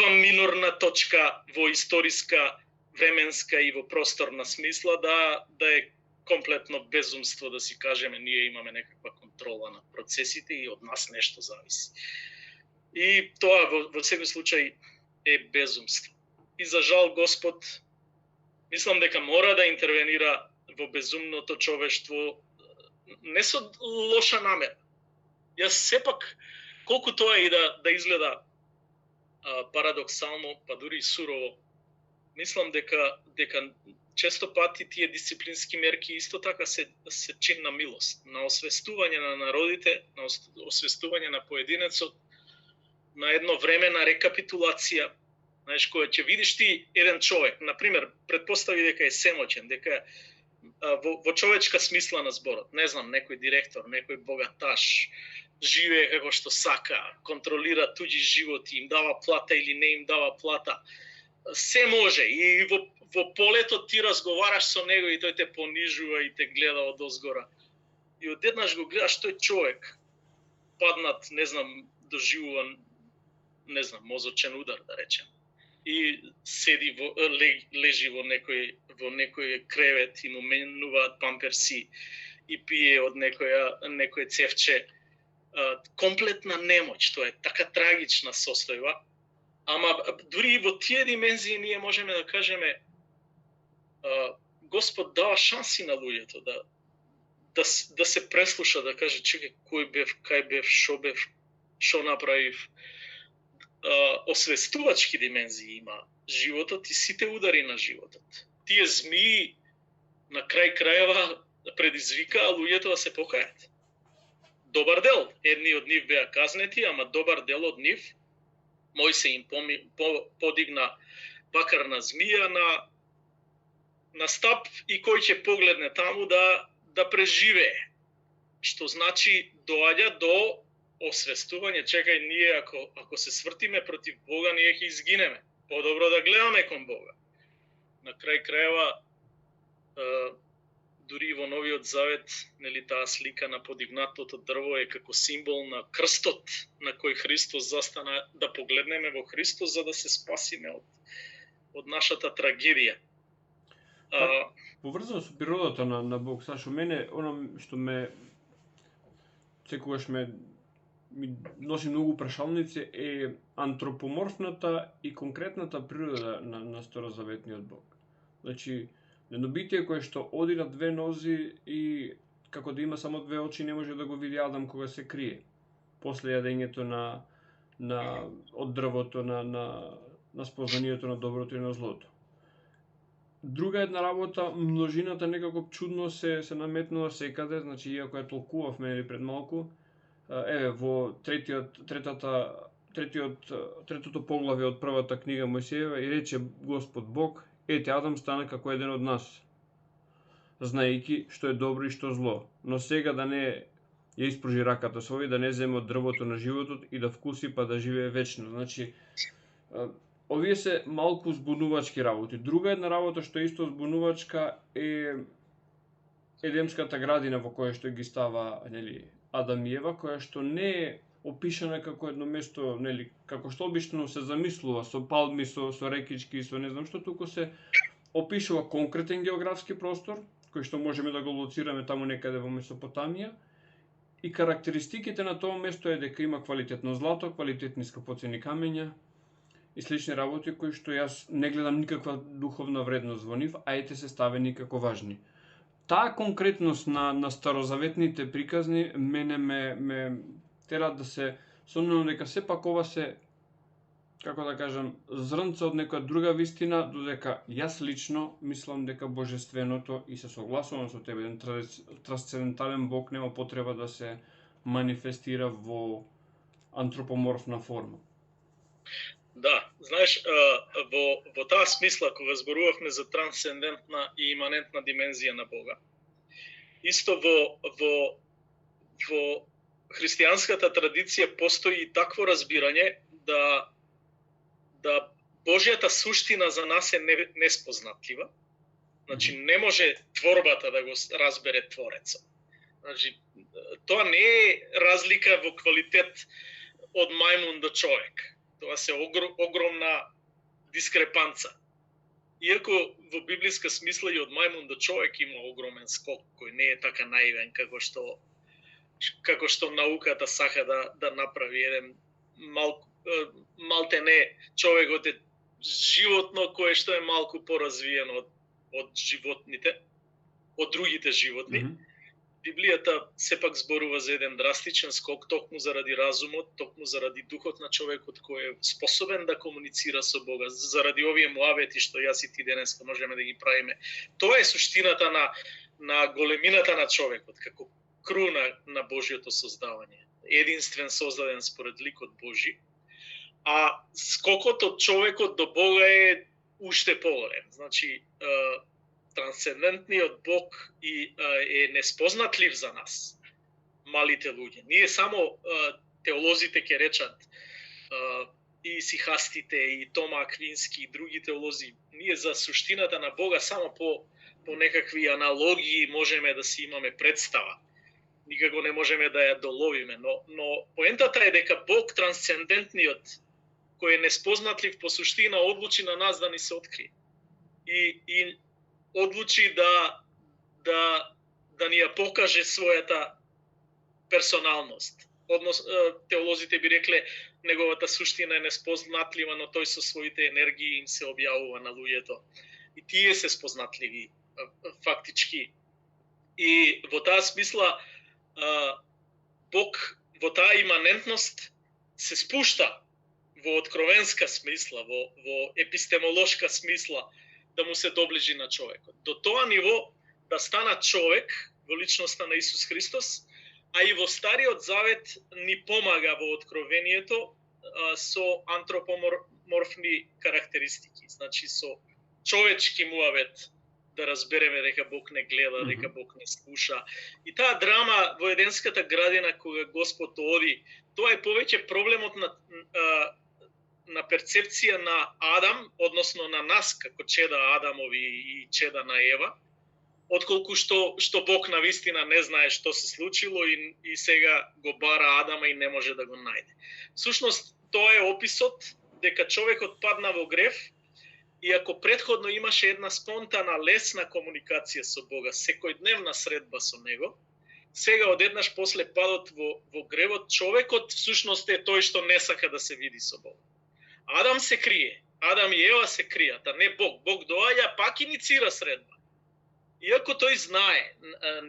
минорна точка во историска, временска и во просторна смисла, да е комплетно безумство да си кажеме ние имаме некаква контрола над процесите и од нас нешто зависи. И тоа во секој случај е безумство. И за жал Господ, мислам дека мора да интервенира во безумното човештво, не со лоша намера. Јас сепак, колку тоа и да изгледа парадоксално, па дури и сурово, мислам дека често пати тие дисциплински мерки исто така се чин на милост, на освестување на народите, на освестување на поединецот, на едно време на рекапитулација. Знаеш, кога ќе видиш ти еден човек, например, предпостави дека е семоќен, дека во човечка смисла на зборот, не знам, некој директор, некој богаташ, живее како што сака, контролира туѓи животи, им дава плата или не им дава плата, се може. И во полето ти разговараш со него и тој те понижува и те гледа од озгора. И одеднаш го гледаш тој човек, паднат, не знам, доживуван, не знам, мозочен удар, да речем. и седи лежи во некој кревет и му менуваат памперси и пие од некој цевче. Комплетна немоќ, тоа е така трагична состојба. Ама дури и во тие димензии ние можеме да кажеме Господ дава шанси на луѓето да се преслуша, да каже чекај кој бев, кај бев, што направив. Освестувачки димензии има животот и сите удари на животот. Тие змии на крај крајава предизвикаа луѓето да се покајат. Добар дел, едни од нив беа казнети, ама добар дел од нив Мојсе им подигна бакарна змија на стап и кој ќе погледне таму да преживее. Што значи доаѓа до освестување, чекај, ние ако се свртиме против Бога, ние ќе изгинеме. Подобро да гледаме кон Бога. На крај крајава, дури во Новиот Завет, нели, таа слика на подигнатото дрво е како символ на крстот на кој Христос застана, да погледнеме во Христос за да се спасиме од нашата трагедија. Поврзано со природата на Бог, Сашо, мене оно што секогаш ми носи многу прашалници е антропоморфната и конкретната природа на старозаветниот Бог. Значи, едно битие кое што оди на две нози и како да има само две очи не може да го види Адам кога се крие. После јадењето од дрвото на спознанието на доброто и на злото. Друга една работа, множината некако чудно се наметнува секаде, значи иако ја толкувавме или пред малку, во третото поглавје од првата книга Мојсиева и рече Господ Бог: ете, Адам стана како еден од нас, знаејќи што е добро и што зло, но сега да не ја испружи раката своја, да не земе од дрвото на животот и да вкуси па да живее вечно. Значи, овие се малку збунувачки работи. Друга една работа што е исто збунувачка е Едемската градина во која што ги става, нели, Адам и Ева, која што не е опишана како едно место, нели, како што обично се замислува, со палми, со рекички, со не знам што, туку се опишува конкретен географски простор, кој што можеме да го лоцираме таму некаде во Месопотамија, и карактеристиките на тоа место е дека има квалитетно злато, квалитетни скапоцени камења и слични работи кои што јас не гледам никаква духовна вредност во нив, а ете се ставени како важни. Таа конкретност на старозаветните приказни мене ме тера да се сомнувам дека сепак ова се, како да кажам, зрнце од некоја друга вистина, додека јас лично мислам дека божественото, и се согласувам со тебе, еден трансцендентален Бог нема потреба да се манифестира во антропоморфна форма. Да, знаеш, во таа смисла, кога зборувавме за трансцендентна и иманентна димензија на Бога, исто во христијанската традиција постои и такво разбирање да Божјата суштина за нас е неспознатлива. Значи, не може творбата да го разбере Творецот. Значи, тоа не е разлика во квалитет од мајмун до човек. Тоа се огромна дискрепанца. Иако во библиска смисла и од мајмун до човек има огромен скок, кој не е така наивен како што науката сака да направи еден малтене човекот е животно кое што е малку поразвиено од животните, од другите животни. Библијата сепак зборува за еден драстичен скок токму заради разумот, токму заради духот на човекот кој е способен да комуницира со Бога, заради овие муавети што јас и ти денеска можеме да ги правиме. Тоа е суштината на големината на човекот, како круна на Божјото создавање. Единствен создаден според ликот Божи, а скокот од човекот до Бога е уште поголем. Значи, трансцендентниот Бог е неспознатлив за нас, малите луѓе. Ние само теолозите ќе речат, и сихастите, и Тома Аквински, и други теолози, ние за суштината на Бога само по некакви аналогии можеме да си имаме представа. Никако не можеме да ја доловиме, но поентата е дека Бог трансцендентниот, кој е неспознатлив по суштина, одлучи на нас да ни се открие. И одлучи да ни ја покаже својата персоналност. Теолозите би рекле, неговата суштина е неспознатлива, но тој со своите енергии им се објавува на луѓето. И тие се спознатливи, фактички. И во таа смисла, Бог во таа иманентност се спушта во откровенска смисла, во епистемолошка смисла, да му се доближи на човекот. До тоа ниво да стана човек во личноста на Исус Христос, а и во Стариот Завет ни помага во откровението со антропоморфни карактеристики, значи со човечки муавет, да разбереме дека Бог не гледа, дека Бог не слуша. И таа драма во Еденската градина кога Господ оди, тоа е повеќе проблемот на перцепција на Адам, односно на нас како чеда Адамови и чеда на Ева, отколку што Бог навистина не знае што се случило и сега го бара Адама и не може да го најде. Всушност, тоа е описот дека човекот падна во грев, и ако предходно имаше една спонтана, лесна комуникација со Бога, секојдневна средба со Него, сега одеднаш после падот во гревот, човекот всушност е тој што не сака да се види со Бога. Адам се крие, Адам и Ева се кријат, а не Бог. Бог доаѓа, пак иницира средба. Иако тој знае,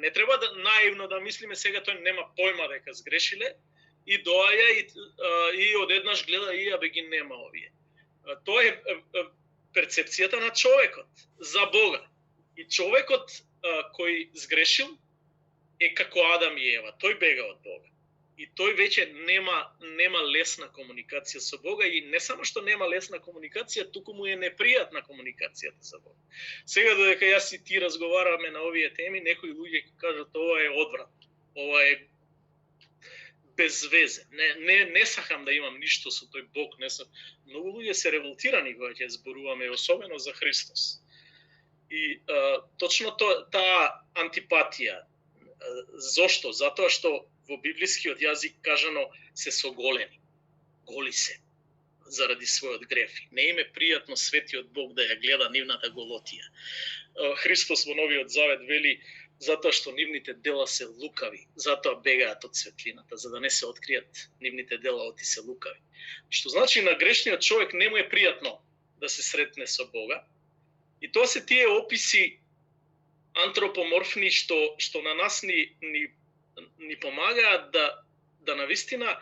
не треба наивно да мислиме сега тој нема појма дека сгрешиле, и доаѓа и одеднаш гледа и абе ги нема овие. Тоа е перцепцијата на човекот за Бога. И човекот кој сгрешил е како Адам и Ева. Тој бега од Бога. И тој веќе нема лесна комуникација со Бога, и не само што нема лесна комуникација, туку му е непријатна комуникацијата со Бога. Сега додека јас и ти разговараме на овие теми, некои луѓе ќе кажат ова е одвратно, ова е безвезе. Не сакам да имам ништо со тој Бог, не сакам. Многу луѓе се револтирани кога ќе зборуваме, особено за Христос. И точно таа антипатија. Зошто? Затоа што во библискиот јазик кажано се соголени. Голи се заради својот греф. Не им е пријатно светиот Бог да ја гледа нивната голотија. Христос во Новиот Завет вели затоа што нивните дела се лукави, затоа бегаат од светлината, за да не се откријат нивните дела оти се лукави. Што значи на грешниот човек не му е пријатно да се сретне со Бога. И тоа се тие описи антропоморфни што на нас ни помагаат да навистина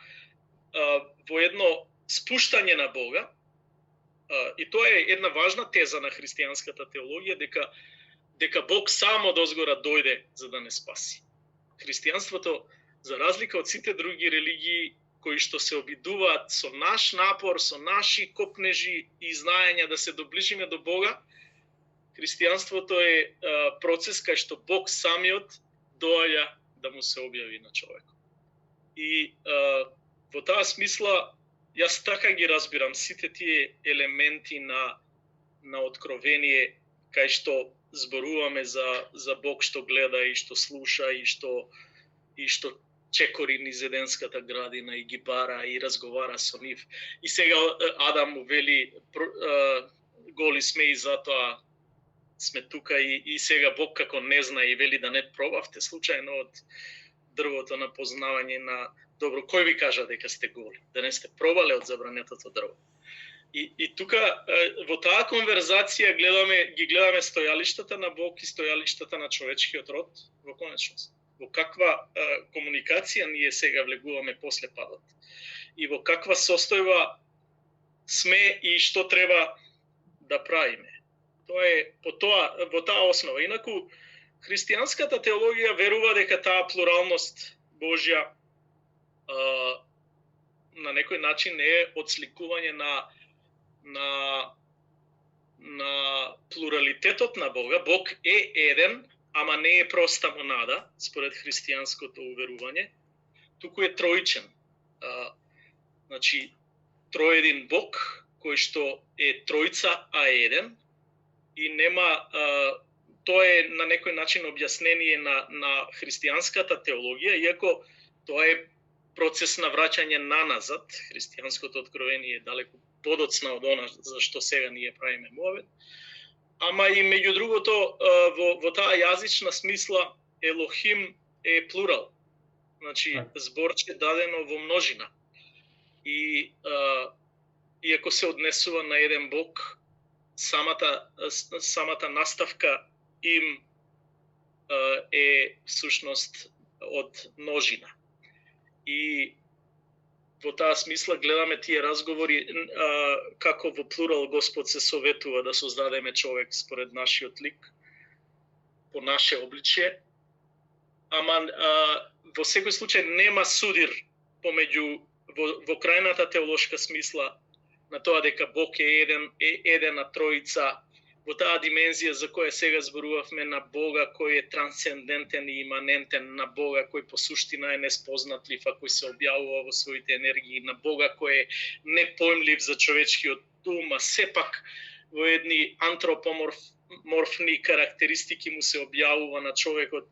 во едно спуштање на Бога. И тоа е една важна теза на христијанската теологија, дека Бог само дозгора дојде за да не спаси. Христијанството, за разлика од сите други религии кои што се обидуваат со наш напор, со наши копнежи и знаења да се доближиме до Бога, христијанството е процес кај што Бог самиот доаѓа да му се објави на човекот. И во таа смисла, јас така ги разбирам сите тие елементи на откровение, кај што зборуваме за Бог што гледа и што слуша и што чекори низ Еденската градина и ги бара и разговара со нив. И сега Адам му вели голи сме и затоа сме тука, и сега Бог како не зна и вели да не пробавте случајно од дрвото на познавање на добро. Кој ви кажа дека сте голи? Да не сте пробале од забранетото дрво? И тука во таа конверзација ги гледаме стојалиштата на Бог и стојалиштата на човечкиот род во конечност. Во каква комуникација ние сега влегуваме после падот. И во каква состојба сме и што треба да правиме. Тоа е во таа основа. Инаку, христијанската теологија верува дека таа плуралност Божја на некој начин е отсликување на плуралитетот на Бога. Бог е еден, ама не е проста монада, според христијанското уверување, туку е троичен. Значи, троедин Бог, кој што е тројца, а еден, и нема, тоа е на некој начин објаснение на христијанската теологија, иако тоа е процес на враќање наназад. Христијанското откровение е далеку подоцна од она за што сега ние правиме муавет. Ама и меѓу другото во таа јазична смисла Елохим е плурал. Значи зборче дадено во множина. И иако се однесува на еден Бог, самата наставка им е всушност од множина. И во таа смисла гледаме тие разговори како во плурал Господ се советува да создадеме човек според нашиот лик, по наше обличје. Ама во секој случај нема судир помеѓу во крајната теолошка смисла на тоа дека Бог е едена троица, во таа димензија за која сега зборувавме, на Бога кој е трансцендентен и иманентен, на Бога кој по суштина е неспознатлив, а кој се објавува во своите енергии, на Бога кој е непојмлив за човечкиот ум, а сепак во едни антропоморфни карактеристики му се објавува на човекот.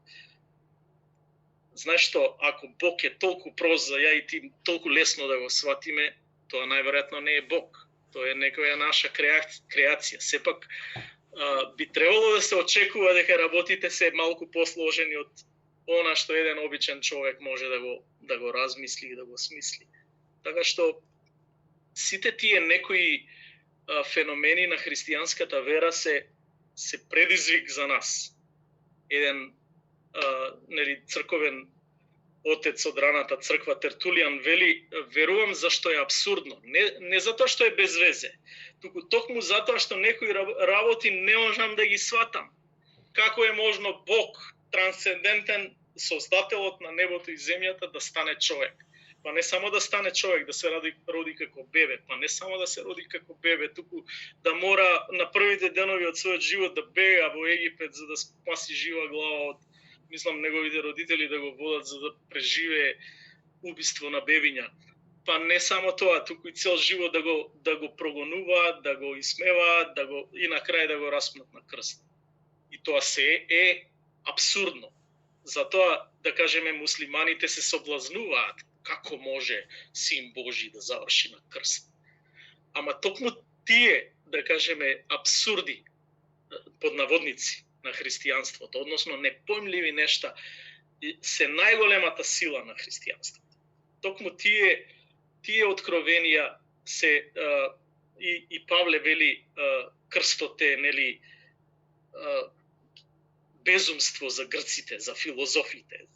Знаеш што, ако Бог е толку прост за ја и ти толку лесно да го сватиме, тоа најверојатно не е Бог. Тоа е некоја наша креација. Сепак би требало да се очекува дека работите се малку посложени од она што еден обичен човек може да го размисли и да го смисли. Така што сите тие некои феномени на христијанската вера се предизвик за нас. Еден црковен отец од раната црква Тертулијан вели: верувам зашто е абсурдно, не затоа што е без везе, туку токму затоа што некои работи не можам да ги сватам. Како е можно Бог, трансцендентен создателот на небото и земјата, да стане човек? Па не само да стане човек, да се роди како бебе, па не само да се роди како бебе, туку да мора на првите денови од својот живот да бега во Египет за да спаси жива глава од, мислам, неговите родители да го водат за да преживее убиство на бебиња. Па не само тоа, туку и цел живот да го прогонуваат, да го исмеваат, и на крај да го распнат на крст. И тоа се е абсурдно. Затоа, да кажеме, муслиманите се соблазнуваат како може Син Божи да заврши на крст. Ама токму тие, да кажеме, абсурди, под наводници, на христијанството, односно непојмливи нешта, се најголемата сила на христијанството. Токму тие откровенија се и Павле вели крстот е, нели, безумство за грците, за филозофите,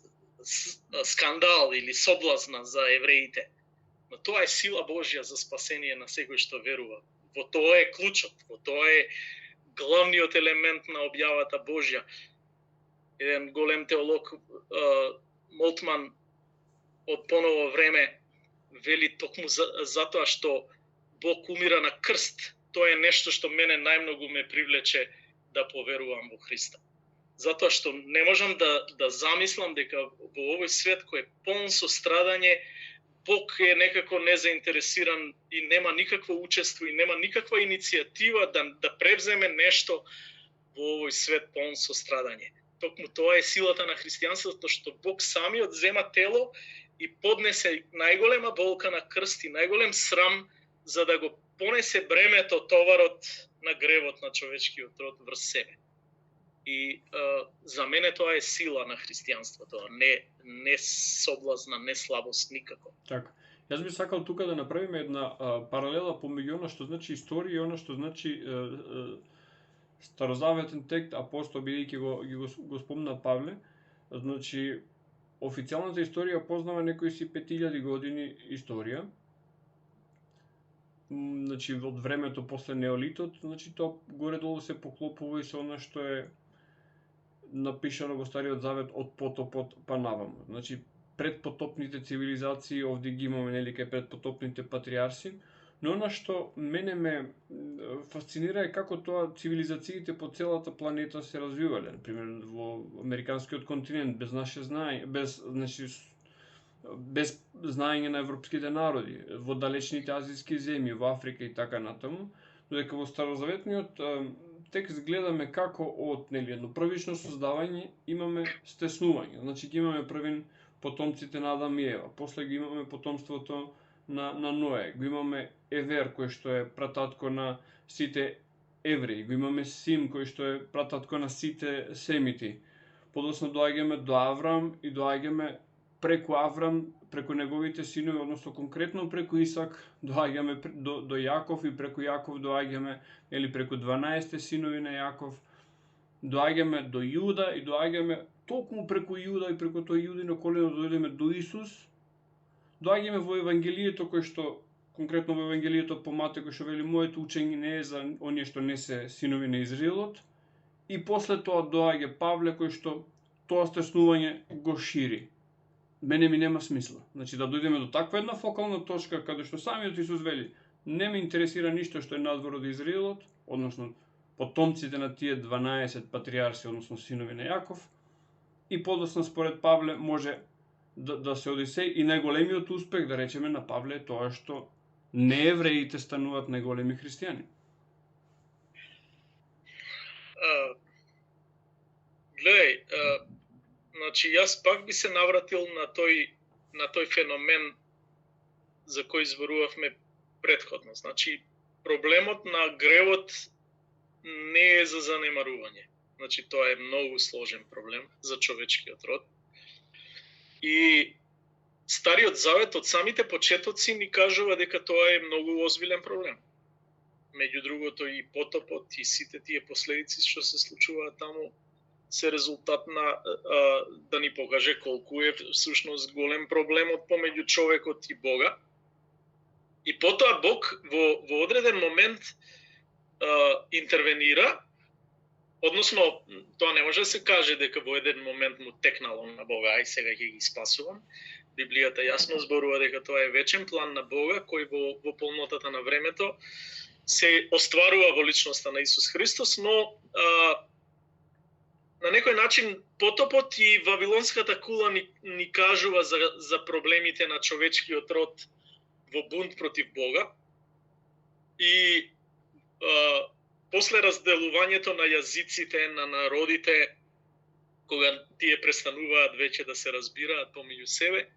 скандал или соблазна за евреите. Но тоа е сила Божја за спасение на секој што верува. Во тоа е клучот, во тоа е главниот елемент на објавата Божја. Еден голем теолог, Молтман, од поново време вели токму затоа што Бог умира на крст, тоа е нешто што мене најмногу ме привлече да поверувам во Христа. Затоа што не можам да замислам дека во овој свет кој е полн со страдање, Бог е некако незаинтересиран и нема никакво учество и нема никаква иницијатива да превземе нешто во овој свет полн со страдање. Токму тоа е силата на христијанството, што Бог самиот зема тело и поднесе најголема болка на крст и најголем срам за да го понесе бремето, товарот на гревот на човечкиот род врз себе. И за мене тоа е сила на христијанството, не соблазна, не слабост никако. Така. Јас би сакал тука да направиме една паралела помеѓу она што значи историја и она што значи старозаветен текст, апостол, бидејќи го спомна Павле. Значи, официјалната историја познава некои си 5000 години историја. Значи, од времето после неолитот, значи тоа горе-долу се поклопува и со она што е напишано во Стариот Завет од потопот па наваму. Значи, предпотопните цивилизации, овде ги имаме, нели, кај предпотопните патриарси, но она што мене ме фасцинира е како тоа цивилизациите по целата планета се развивале. Например, во американскиот континент, без наше знаење, без знаење на европските народи, во далечните азијски земји, во Африка и така натаму, додека во старозаветниот текст гледаме како од, нели, едно првично создавање имаме стеснување. Значи ги имаме потомците на Адам и Ева. После ги имаме потомството на Ное. Го имаме Евер, кој што е прататко на сите евреи. Го имаме Сим, кој што е прататко на сите семити. Подоцна доаѓаме до Аврам и доаѓаме преку Аврам, преку неговите синови, односно конкретно преку Исак, доаѓаме до Јаков и преку Јаков доаѓаме, или преку 12 синови на Јаков, доаѓаме до Јуда и доаѓаме токму преку Јуда и преку тој Јудино колено дојдеме до Исус. Доаѓаме во Евангелието кој што, конкретно во Евангелието по Матеј, кој што вели моето учење не е за оние што не се синови на Израелот. И после тоа доаѓа Павле кој што тоа стеснување го шири. Мене ми нема смисла. Значи да дојдеме до таква една фокална точка каде што самиот Исус вели не ме интересира ништо што е надвор од Израелот, односно потомците на тие 12 патриарси, односно синови на Јаков, и подоцна според Павле може да се одисе и најголемиот успех, да речеме, на Павле е тоа што неевреите стануваат најголеми христијани. Гледај, значи јас пак би се навратил на тој феномен за кој зборувавме претходно. Значи проблемот на гревот не е за занемарување. Значи тоа е многу сложен проблем за човечкиот род. И Стариот Завет од самите почетоци ни кажува дека тоа е многу озбилен проблем. Меѓу другото и потопот и сите тие последици што се случуваат таму се резултат на да ни покаже колку е всушност голем проблемот помеѓу човекот и Бога. И потоа Бог во одреден момент интервенира, односно тоа не може да се каже дека во еден момент му текнало на Бога, ај сега ќе ги спасувам. Библијата јасно зборува дека тоа е вечен план на Бога кој во полнотата на времето се остварува во личноста на Исус Христос, но на некој начин потопот и Вавилонската кула ни кажува за проблемите на човечкиот род во бунт против Бога. И после разделувањето на јазиците, на народите, кога тие престануваат веќе да се разбираат помеѓу себе,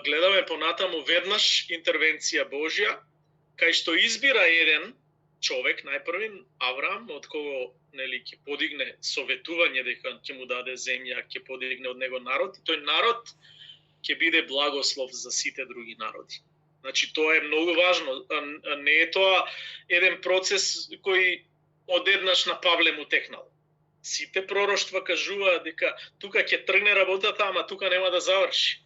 гледаме понатаму веднаш интервенција Божја, кај што избира еден човек, најпрвин Авраам, од кого ќе подигне советување дека ќе му даде земја, ќе подигне од него народ, и тој народ ќе биде благослов за сите други народи. Значи тоа е многу важно, не е тоа еден процес кој одеднаш на Павле му текнал. Сите пророштва кажуваат дека тука ќе тргне работата, ама тука нема да заврши.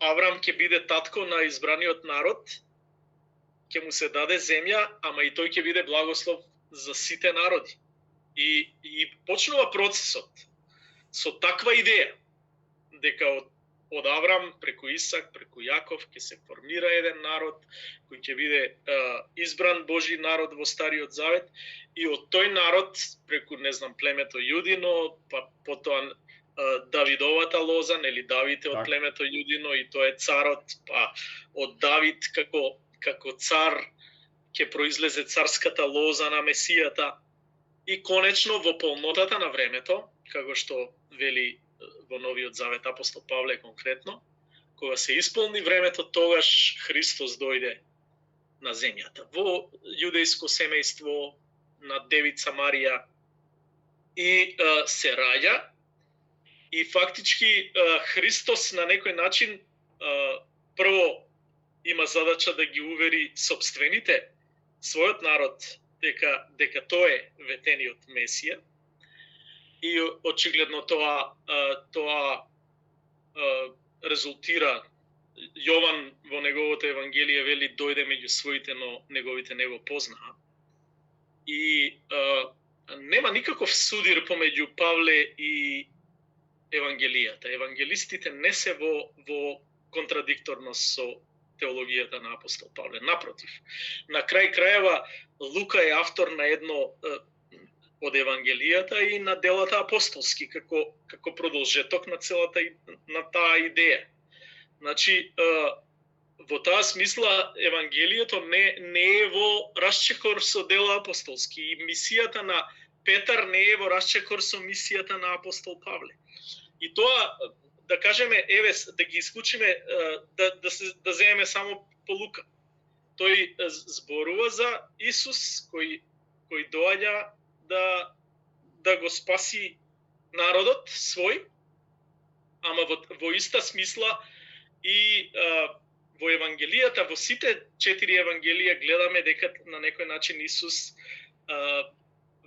Авраам ќе биде татко на избраниот народ, ќе му се даде земја, ама и тој ќе биде благослов за сите народи. И почнува процесот со таква идеја, дека од Авраам преку Исак, преку Јаков ќе се формира еден народ кој ќе биде избран Божи народ во Стариот Завет, и од тој народ преку племето Јудино, па потоа Давидовата лоза, нели Давид е од племето Јудино и тој е царот, па од Давид како цар ќе произлезе царската лоза на Месијата, и конечно во полнотата на времето, како што вели во Новиот Завет апостол Павле конкретно, кога се исполни времето, тогаш Христос дојде на земјата, во јудејско семејство на девица Марија, и се раѓа. И фактички Христос на некој начин прво има задача да ги увери сопствените, својот народ, дека тој е ветениот Месија. И очигледно тоа резултира. Јован во неговото Евангелие вели дојде меѓу своите, но неговите не го познаа. И нема никаков судир помеѓу Павле и Евангелијата. Евангелистите не се во контрадикторност со теологијата на апостол Павле. Напротив, на крај крајева Лука е автор на едно од Евангелијата и на делата апостолски, како продолжеток на таа идеја. Значи, во таа смисла Евангелието не е во расчекор со дела апостолски, и мисијата на Петар не е во расчекор со мисијата на апостол Павле. И тоа, да кажеме, еве, да ги исклучиме, да земеме само по Лука. Тој зборува за Исус кој доаѓа да го спаси народот свој, ама во иста смисла и во Евангелијата, во сите 4 Евангелија гледаме дека на некој начин Исус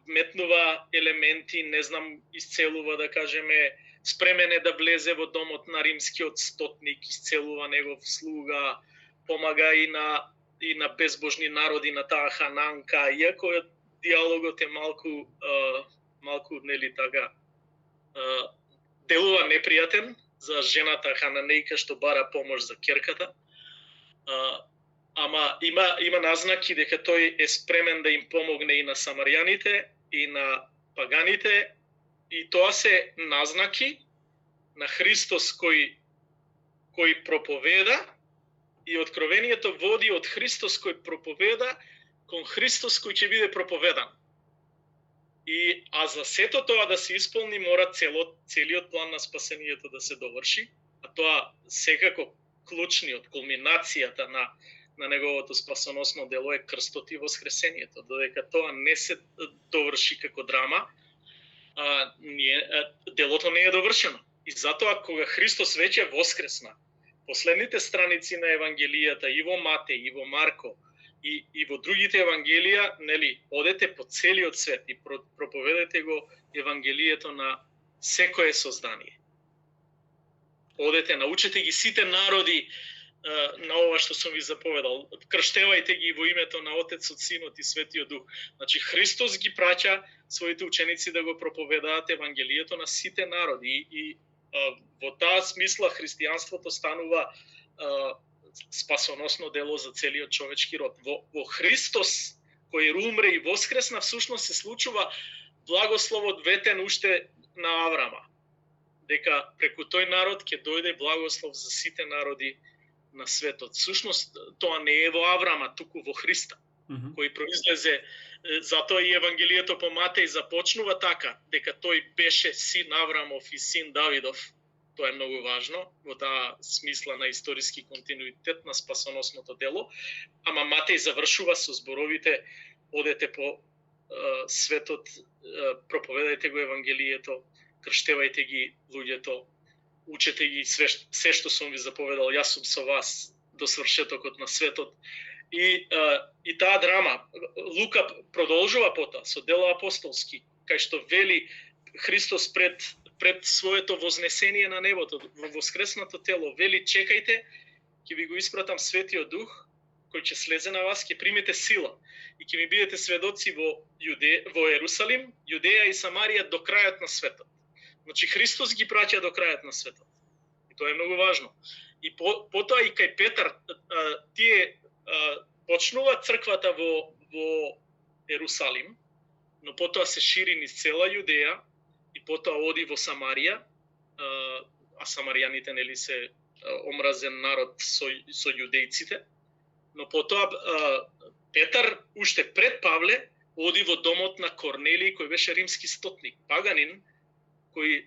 вметнува елементи, не знам, исцелува, да кажеме, спремен е да влезе во домот на римскиот стотник, исцелува негов слуга, помага и на безбожни народи, на таа хананка, иако диалогот е малку нели така делува непријатен за жената хананејка што бара помош за ќерката. Ама има назнаки дека тој е спремен да им помогне и на самарјаните и на паганите, и тоа се назнаки на Христос кој проповеда, и откровението води од Христос кој проповеда кон Христос кој ќе биде проповедан. А за сето тоа да се исполни мора целиот план на спасението да се доврши, а тоа секако клучниот, кулминацијата на неговото спасоносно дело е крстот и воскресението. Додека тоа не се доврши како драма, делото не е довршено. И затоа кога Христос веќе воскресна, последните страници на Евангелијата и во Матеј, и во Марко, и во другите Евангелија, нели, одете по целиот свет и проповедете го Евангелието на секое создание. Одете, научете ги сите народи на ова што сум ви заповедал. Крштевајте ги во името на Отецот, Синот и Светиот Дух. Значи, Христос ги праќа своите ученици да го проповедаат Евангелието на сите народи. И во таа смисла христијанството станува спасоносно дело за целиот човечки род. Во Христос, кој умре и воскресна, всушност се случува благословот ветен уште на Аврама. Дека преку тој народ ќе дојде благослов за сите народи на светот. Всушност, тоа не е во Аврама, туку во Христа, кој произлезе. Затоа и Евангелието по Матеј започнува така, дека тој беше син Аврамов и син Давидов. Тоа е многу важно, во таа смисла на историски континуитет на спасоносното дело. Ама Матеј завршува со зборовите: одете по светот, проповедајте го Евангелието, крштевајте ги луѓето, учете ги се што сум ви заповедал, јас сум со вас до свршетокот на светот. И таа драма, Лука продолжува потоа со дела апостолски, кај што вели Христос пред своето вознесение на небото, во воскреснато тело, вели: чекајте, ќе ви го испратам Светиот Дух, кој ќе слезе на вас, ќе примете сила и ќе ми бидете сведоци во Ерусалим, Јудеја и Самарија до крајот на светот. Значи, Христос ги праќа до крајот на светот. И тоа е многу важно. И потоа и кај Петар, тие почнува црквата во Ерусалим, но потоа се шири низ цела Јудеја и потоа оди во Самарија, а самаријаните нели се омразен народ со јудејците. Но потоа Петар, уште пред Павле, оди во домот на Корнелиј, кој беше римски стотник, паганин, кој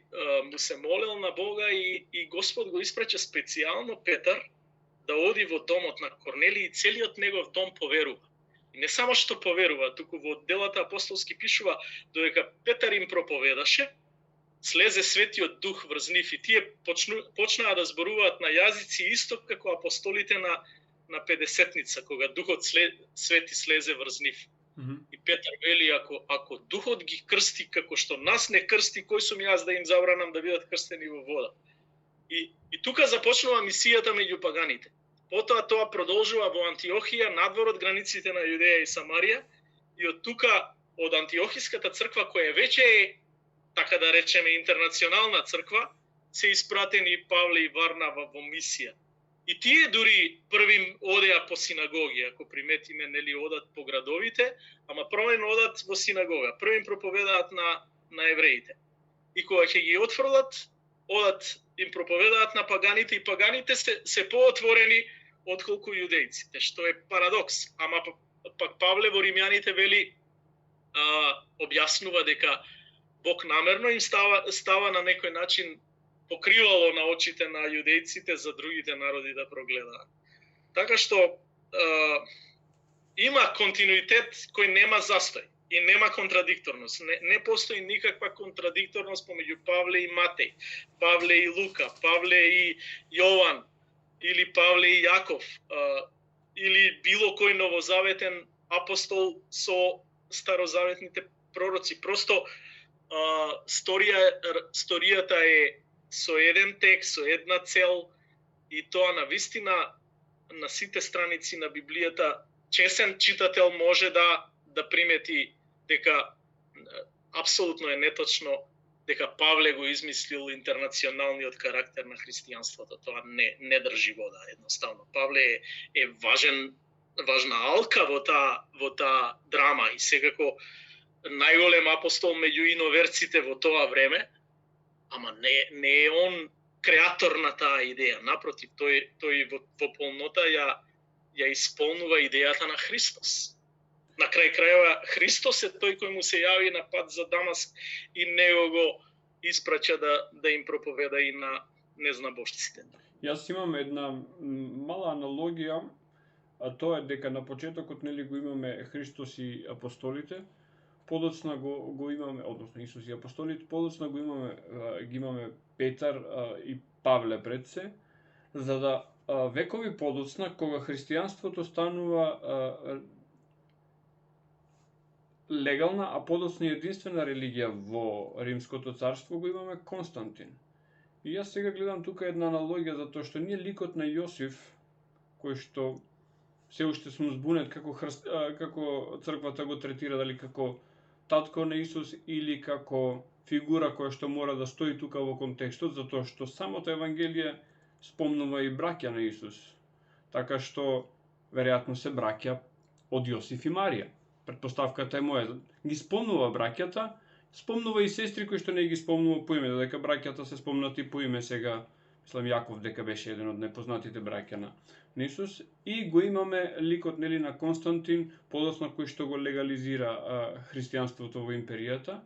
му се молел на Бога, и Господ го испраќа специјално Петар да оди во домот на Корнелиј, и целиот негов дом поверува. И не само што поверува, туку во делата апостолски пишува, додека Петар им проповедаше, слезе Светиот Дух врз нив и тие почнаа да зборуваат на јазици, исто како апостолите на Педесетница, кога Духот Свети слезе врз нив. И Петар вели: ако Духот ги крсти како што нас не крсти, кој сум јас да им забранам да бидат крстени во вода? И тука започнува мисијата меѓу паганите. Потоа тоа продолжува во Антиохија, надвор од границите на Јудеја и Самарија, и од тука, од Антиохиската црква, која веќе е, така да речеме, интернационална црква, се испратени Павле и Варнава во мисија. И тие дури првим одеа по синагоги, ако приметиме, нели, одат по градовите, ама првим одат во синагога, првим проповедаат на евреите. И кога ќе ги отфрлат, одат им проповедаат на паганите, и паганите се поотворени отколку јудејците, што е парадокс. Ама пак Павле во Римјаните вели, објаснува дека Бог намерно им става на некој начин покривало на очите на јудејците за другите народи да прогледаат. Така што има континуитет кој нема застој и нема контрадикторност. Не постои никаква контрадикторност помеѓу Павле и Матеј, Павле и Лука, Павле и Јован, или Павле и Јаков, или било кој новозаветен апостол со старозаветните пророци. Просто сторијата е со еден текст, со една цел, и тоа на вистина на сите страници на Библијата чесен читател може да примети дека апсолутно е неточно дека Павле го измислил интернационалниот карактер на христијанството. Тоа не држи вода едноставно. Павле е важна алка во таа драма и секако најголем апостол меѓу иноверците во тоа време, ама не е он креатор на таа идеја. Напротив, тој во полнота ја исполнува идејата на Христос. На крај крајова, Христос е тој кој му се јави на пат за Дамаск и него го испрача да им проповеда и на незнабожците. Јас имам една мала аналогија, а тоа е дека на почетокот го имаме Христос и апостолите, подоцна го имаме, односно Исус и апостолите, подоцна ги имаме Петар и Павле пред се, за да векови подоцна, кога христијанството станува легална, а подоцна единствена религија во Римското царство, го имаме Константин. И јас сега гледам тука една аналогија, затоа што ние ликот на Јосиф, кој што се уште сум збунет како црквата го третира, дали како татко на Исус или како фигура која што мора да стои тука во контекстот, затоа што самото Евангелие спомнува и браќа на Исус. Така што веројатно се браќа од Јосиф и Марија. Предпоставката е моја. Ги спомнува браќата, спомнува и сестри кои што не ги спомнува по име, додека браќата се спомнати по име сега. Мислам Јаков дека беше еден од непознатите браќа на Исус, и го имаме ликот на Константин, подоцна кој што го легализира христијанството во империјата.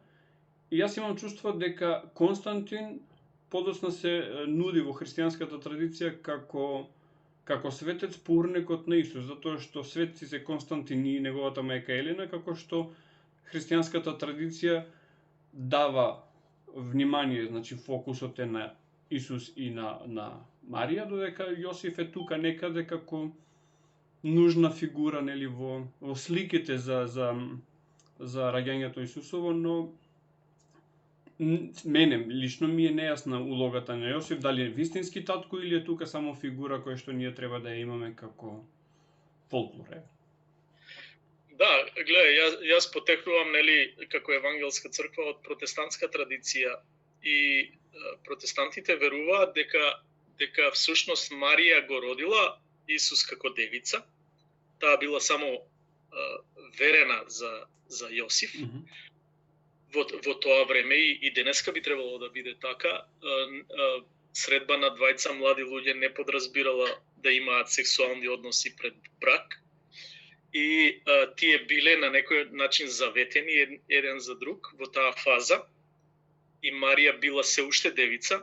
И јас имам чувство дека Константин подоцна се нуди во христијанската традиција како светец по урнекот на Исус, затоа што светци се Константин и неговата мајка Елена, како што христијанската традиција дава внимание, значи фокусот е на Исус и на Марија, додека Јосиф е тука некаде како нужна фигура во сликите за раѓањето Исусово, но мене лично ми е нејасна улогата на Јосиф, дали е вистински татко или е тука само фигура која што ние треба да ја имаме како фолклор. Да, гледај, јас потекнувам како евангелска црква од протестантска традиција и протестантите веруваат дека всушност Марија го родила Исус како девица. Таа била само верена за Јосиф. Во тоа време и денеска би требало да биде така. Средба на двајца млади луѓе не подразбирала да имаат сексуални односи пред брак. И тие биле на некој начин заветени еден за друг во таа фаза. И Марија била се уште девица,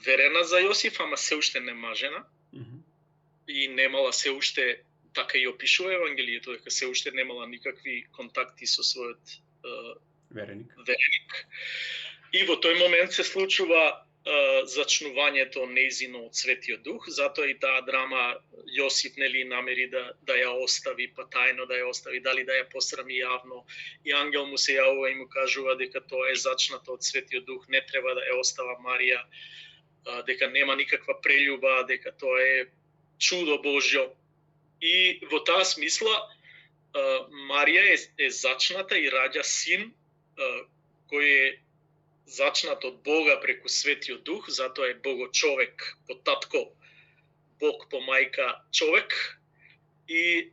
верена за Јосиф, ама се уште не мажена. И немала се уште, така и опишува Евангелието, дека се уште немала никакви контакти со својот вереник. И во тој момент се случува зачнувањето нејзино од Светиот Дух, затоа и таа драма Јосиф намери да ја остави, па тајно да ја остави, дали да ја посрами јавно, и ангел му се јавува и му кажува дека тоа е зачнато од Светиот Дух, не треба да ја остава Марија, дека нема никаква прељуба, дека тоа е чудо Божјо. И во таа смисла Марија е зачната и раѓа син кој е зачнат од Бога преку Светиот Дух, затоа е Богочовек, по татко Бог, по мајка човек, и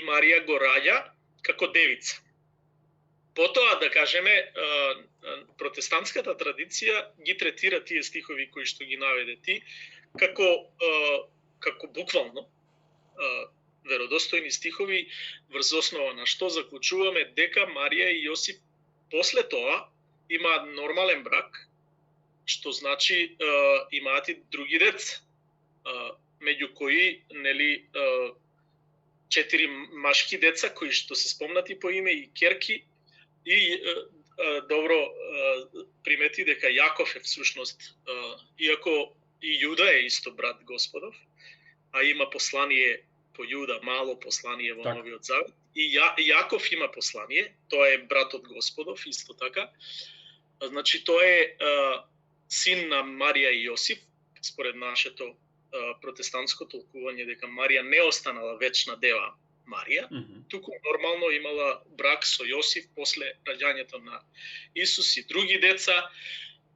Марија го раѓа како девица. Потоа, да кажеме, протестантската традиција ги третира тие стихови кои што ги наведе ти, како буквално веродостојни стихови, врз основа на што заклучуваме дека Марија и Јосиф после тоа имаат нормален брак што значи имаат и други деца, меѓу кои нели 4 машки деца кои што се спомнати по име и керки и добро примети дека Јаков е всушност, иако и Јуда е исто брат Господов, а има послание по Јуда, мало послание во Новиот Завет, и Јаков има послание, тоа е братот Господов исто така. Значи тоа е син на Марија и Јосиф, според нашето протестантско толкување дека Марија не останала вечна дева Марија, туку нормално имала брак со Јосиф после раѓањето на Исус и други деца.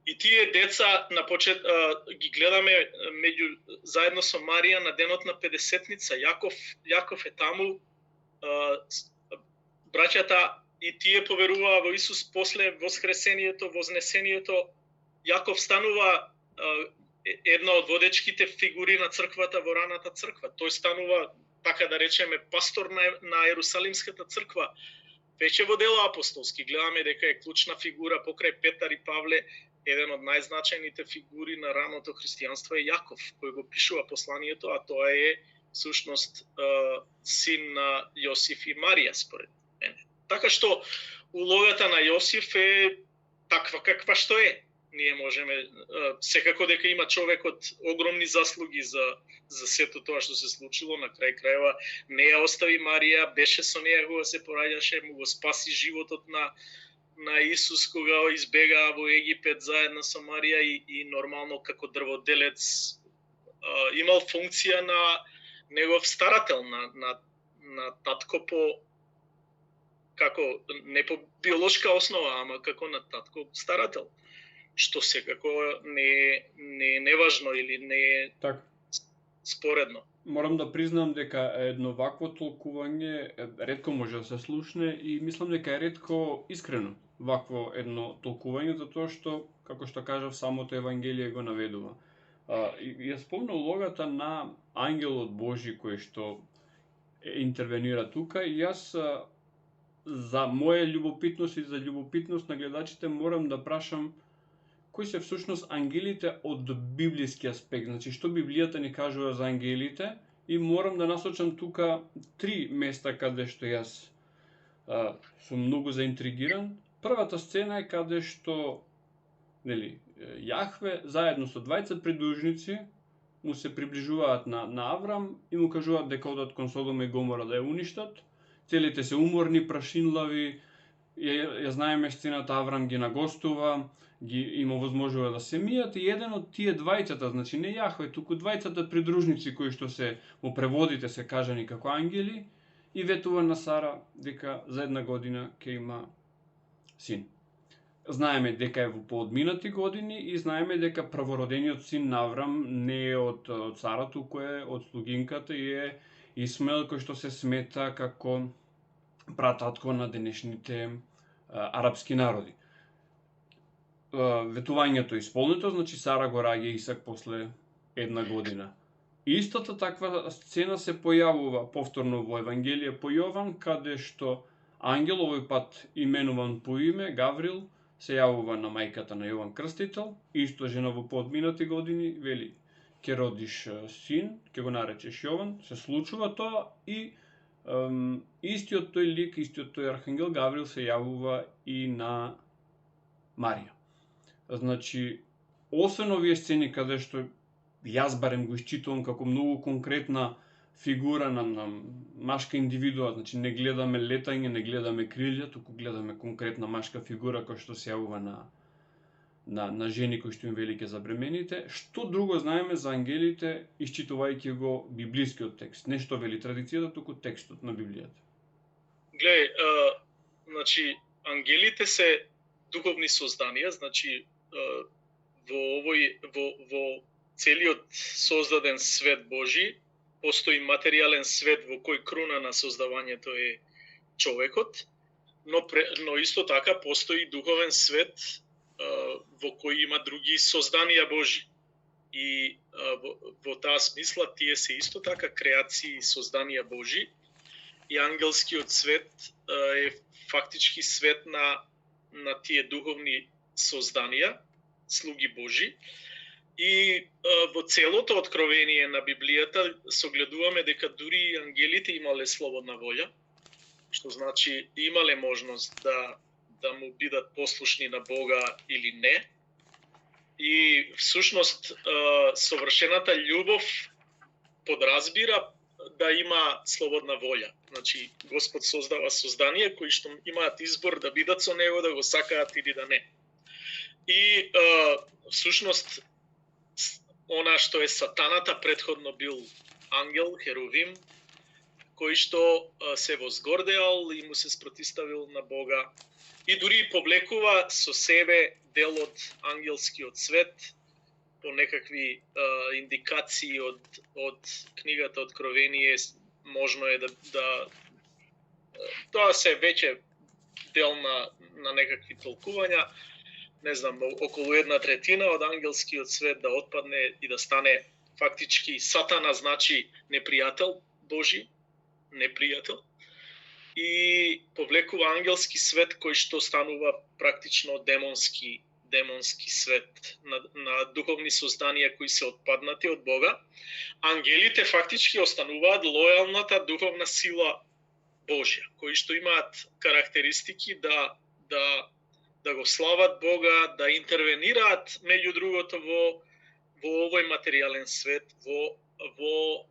И тие деца на ги гледаме заедно со Марија на денот на Педесетница. Јаков е таму, браќата и тие поверуваа во Исус после воскресението, вознесението. Јаков станува една од водечките фигури на црквата во раната црква. Тој станува, така да речеме, пастор на Ерусалимската црква. Веќе во Дела апостолски гледаме дека е клучна фигура покрај Петар и Павле. Еден од најзначајните фигури на раното христијанство е Јаков, кој го пишува посланието, а тоа е всушност син на Јосиф и Марија, според мене. Така што улогата на Јосиф е таква каква што е. Ние можеме, секако дека има човекот огромни заслуги за сето тоа што се случило, на крај крајва не ја остави Марија, беше со неја кога се пораѓаше, му го спаси животот на Исус кога избегаа во Египет заедно со Марија и нормално како дрводелец имал функција на негов старател, на татко по како не по биолошка основа, ама како на татко старател. Што секако не е неважно или не е споредно. Морам да признам дека едно вакво толкување ретко може да се слушне и мислам дека е ретко искрено вакво едно толкување, затоа што, како што кажав, самото Евангелие го наведува. Ја спомна улогата на ангелот Божи кој што интервенира тука и јас за моја љубопитност и за љубопитност на гледачите морам да прашам кои се всушност ангелите од библиски аспект, значи што Библијата ни кажува за ангелите, и морам да насочам тука 3 места каде што јас сум многу заинтригиран. Првата сцена е каде што Јахве заедно со двајца придружници му се приближуваат на Аврам и му кажуваат дека одат кон Содома и Гомора да ја уништат. Целите се уморни, прашинлави, ја знаеме сцената, Аврам ги нагостува, им овозможува да се мијат и еден од тие двајцата, значи не Јахве, туку двајцата придружници кои што се во преводите се кажани како ангели, и ветува на Сара дека за 1 година ќе има син. Знаеме дека е во поодминати години и знаеме дека првородениот син на Аврам не е од Сара, туку е од слугинката и е Исмаел, кој што се смета како прататко на денешните арапски народи. Ветувањето исполнето, значи Сара го раѓа Исак после 1 година. Истата таква сцена се појавува повторно во Евангелие по Јован, каде што ангел, овој пат именуван по име, Гаврил, се јавува на мајката на Јован Крстител, исто жена во поодминати години, вели, ќе родиш син, ќе го наречеш Јован, се случува тоа и истиот тој лик, истиот тој архангел Гаврил се јавува и на Марија. Значи, освен овие сцени каде што јас барем го исчитувам како многу конкретна фигура на машка индивидуа, значи не гледаме летање, не гледаме крилја, туку гледаме конкретна машка фигура која што се јавува на жени кои што им вели ке забремените. Што друго знаеме за ангелите, исчитувајќи го библискиот текст? Не што вели традицијата, туку текстот на Библијата. Гледај, значи, ангелите се духовни созданија, значи, во целиот создаден свет Божи, постои материјален свет во кој круна на создавањето е човекот, но исто така постои духовен свет во кој има други созданија Божи. И во таа смисла тие се исто така креации созданија Божи и ангелскиот свет е фактички свет на тие духовни созданија слуги Божи. И во целото откровение на Библијата согледуваме дека дури и ангелите имале слободна волја, што значи имале можност да му бидат послушни на Бога или не. И всушност совршената љубов подразбира да има слободна волја. Значи Господ создава создание кои што имаат избор да бидат со него, да го сакаат или да не. И всушност она што е сатаната претходно бил ангел, херувим, кој што се возгордеал и му се спротиставил на Бога и дури повлекува со себе дел од ангелскиот свет по некакви индикации од книгата Откровение. Можно е да тоа се веќе дел на некакви толкувања. Не знам, околу 1/3 од ангелскиот свет да отпадне и да стане фактички сатана, значи непријател Божи, непријател. И повлекува ангелски свет кој што станува практично демонски свет на духовни созданија кои се отпаднати од Бога. Ангелите фактички остануваат лојалната духовна сила Божја, кои што имаат карактеристики да го слават Бога, да интервенираат меѓу другото во овој материјален свет, во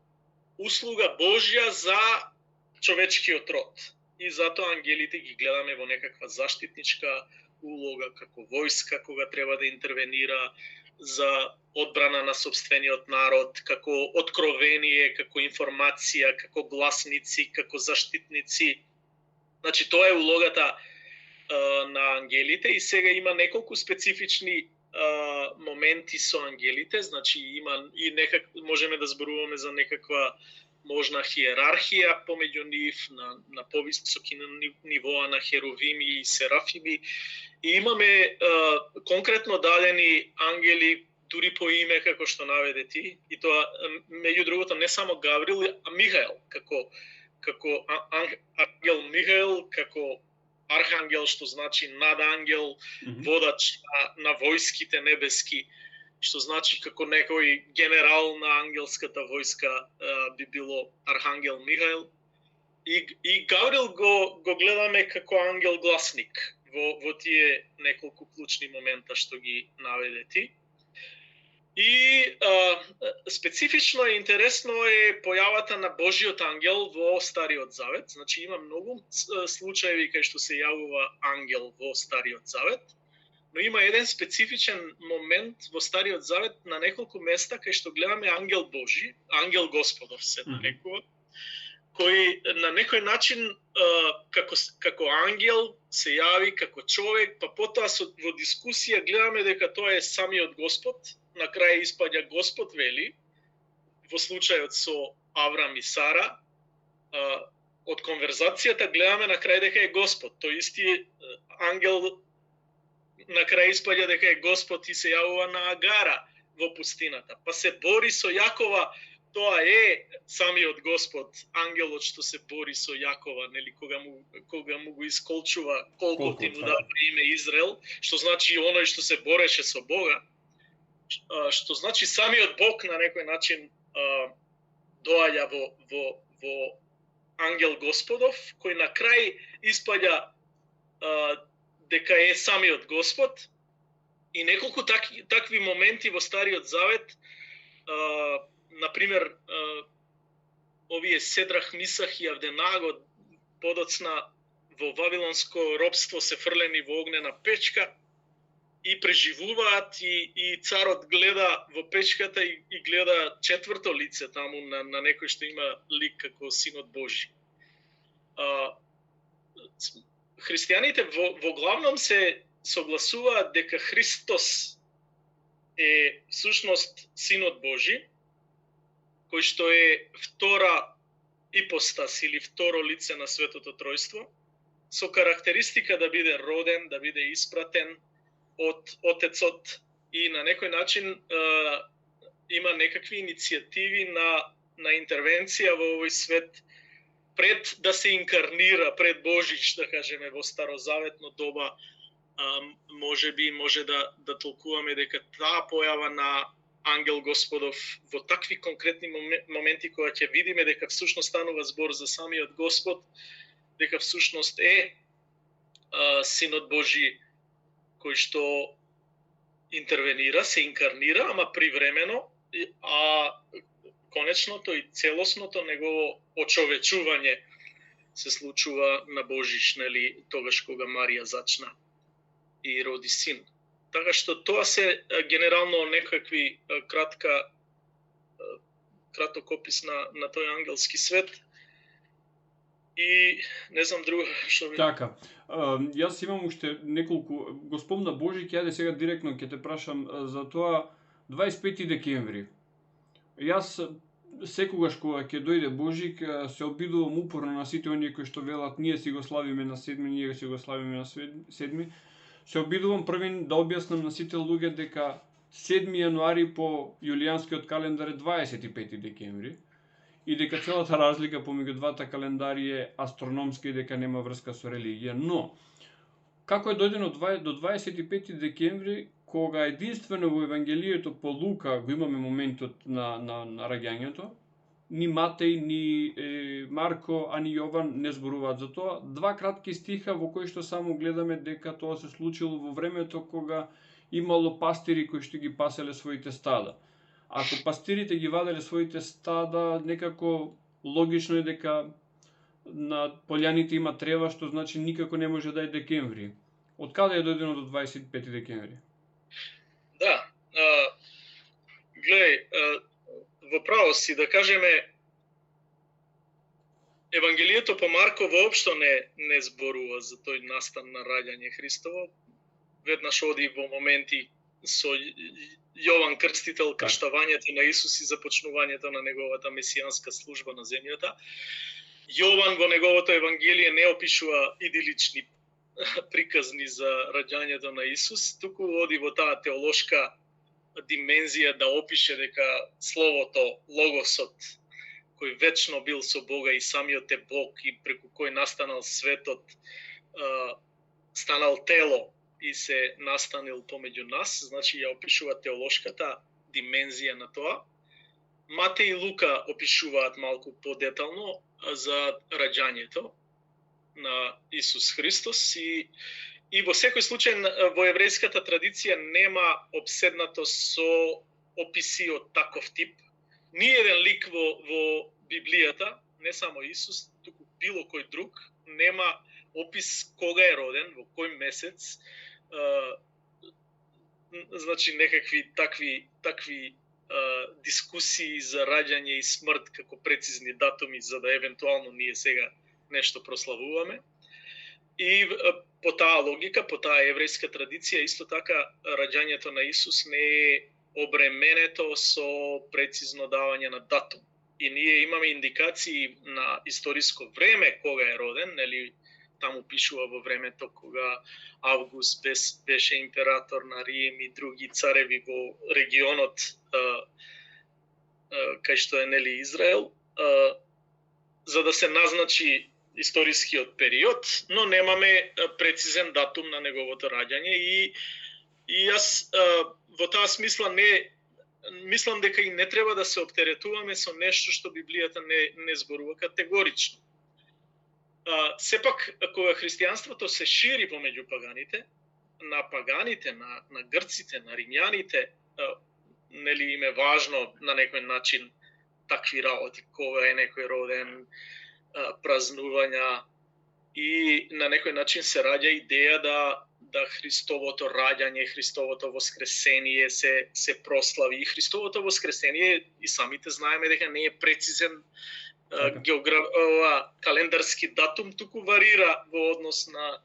услуга Божја за човечкиот род. И затоа ангелите ги гледаме во некаква заштитничка улога, како војска кога треба да интервенира за одбрана на сопствениот народ, како откровение, како информација, како гласници, како заштитници. Значи тоа е улогата на ангелите. И сега има неколку специфични моменти со ангелите, значи има и можеме да зборуваме за некаква можна хиерархија помеѓу нив, на повисоки нивоа на херувими и серафими. И имаме конкретно дадени ангели, дури по име, како што наведе ти, и тоа, меѓу другото, не само Гаврил, а Михаел, како ангел Михаел, како архангел, што значи надангел, водач на војските небески, што значи како некој генерал на ангелската војска би било архангел Михаел. И Гаврил го гледаме како ангел гласник во тие неколку клучни момента што ги наведе ти. И специфично и интересно е појавата на Божиот ангел во Стариот Завет. Значи има многу случаеви кај што се јавува ангел во Стариот Завет, но има еден специфичен момент во Стариот Завет на неколку места кај што гледаме ангел Божи, ангел Господов се нарекува, кој на некој начин како ангел се јави како човек, па потоа во дискусија гледаме дека тоа е самиот Господ. На крај испаѓа Господ вели, во случајот со Аврам и Сара, од конверзацијата гледаме на крај дека е Господ. Тој исти ангел на крај испаѓа дека е Господ и се јавува на Агара во пустината. Па се бори со Јакова, тоа е самиот Господ, ангелот што се бори со Јакова, нели, кога му го исколчува колкото му дава име Израел, што значи оној што се бореше со Бога. Што значи самиот Бог на некој начин доаѓа во ангел Господов, кој на крај испаѓа дека е самиот Господ. И неколку такви моменти во Стариот Завет, например, овие Седрах, Мисах и Авденаго подоцна во вавилонско робство се фрлени во огнена печка и преживуваат, и царот гледа во печката и гледа четврто лице таму на некој што има лик како Синот Божи. Христијаните во главном се согласуваат дека Христос е всушност Синот Божи, кој што е втора ипостас или второ лице на Светото Тројство, со карактеристика да биде роден, да биде испратен од Отецот и на некој начин има некакви иницијативи на интервенција во овој свет пред да се инкарнира, пред Божич, да кажеме, во старозаветно доба, може да толкуваме дека таа појава на ангел Господов во такви конкретни моменти кога ќе видиме дека всушност станува збор за самиот Господ, дека всушност е Синот Божи кој што интервенира, се инкарнира, ама привремено, а конечното и целосното негово очовечување се случува на Божиш, нели, тогаш кога Марија зачна и роди син. Така што тоа се генерално некакви краток опис на тој ангелски свет. И не знам друго што би... Така, јас имам уште неколку, го спомна Божик, јаде сега директно ќе те прашам за тоа 25 декември. Јас секогаш кога ќе дојде Божик, се обидувам упорно на сите оние кои што велат ние си го славиме на 7, ние си го славиме на 7. Се обидувам првин да објаснам на сите луѓе дека 7 јануари по јулијанскиот календар е 25 декември и дека целата разлика помеѓу двата календари е астрономска и дека нема врска со религија. Но, како е дојдено до 25 декември, кога единствено во Евангелието по Лука го имаме моментот на раѓањето, ни Матеј, ни Марко, ани Јован не зборуваат за тоа. Два кратки стиха во кои што само гледаме дека тоа се случило во времето кога имало пастири кои што ги паселе своите стада. Ако пастирите ги ваделе своите стада, некако логично е дека на полјаните има трева, што значи никако не може да е декември. Од каде е дојдено до 25 декември? Да, гледај, во право си да кажеме, Евангелието по Марко воопшто не зборува за тој настан на раѓање Христово. Веднаш оди во моменти со Јован Крстител, крштавањето на Исус и започнувањето на неговата месијанска служба на земјата. Јован во неговото Евангелие не опишува идилични приказни за раѓањето на Исус, туку оди во таа теолошка димензија да опише дека Словото, Логосот, кој вечно бил со Бога и самиот е Бог и преку кој настанал светот, станал тело и се настанил помеѓу нас, значи ја опишува теолошката димензија на тоа. Матеј и Лука опишуваат малку подетално за раѓањето на Исус Христос и во секој случај во еврејската традиција нема обседнато со описи од таков тип. Ни еден лик во Библијата, не само Исус, туку било кој друг, нема опис кога е роден, во кој месец, значи некакви такви дискусии за раѓање и смрт како прецизни датуми за да евентуално ние сега нешто прославуваме. И по таа логика, по таа еврејска традиција, исто така раѓањето на Исус не е обременето со прецизно давање на датум. И ние имаме индикации на историско време кога е роден, нели таму пишува во времето кога Август беше император на Рим и други цареви во регионот кај што е нели Израел, за да се назначи историскиот период, но немаме прецизен датум на неговото раѓање и јас во таа смисла мислам дека и не треба да се оптеретуваме со нешто што Библијата не зборува категорично. Сепак, кога христијанството се шири помеѓу паганите, на грците, на римјаните, нели им е важно на некој начин такви работи, кога е некој роден, празнувања и на некој начин се раѓа идеја да Христовото раѓање, Христовото воскресение се прослави. И Христовото воскресение и самите знаеме дека не е прецизен календарски датум, туку варира во однос на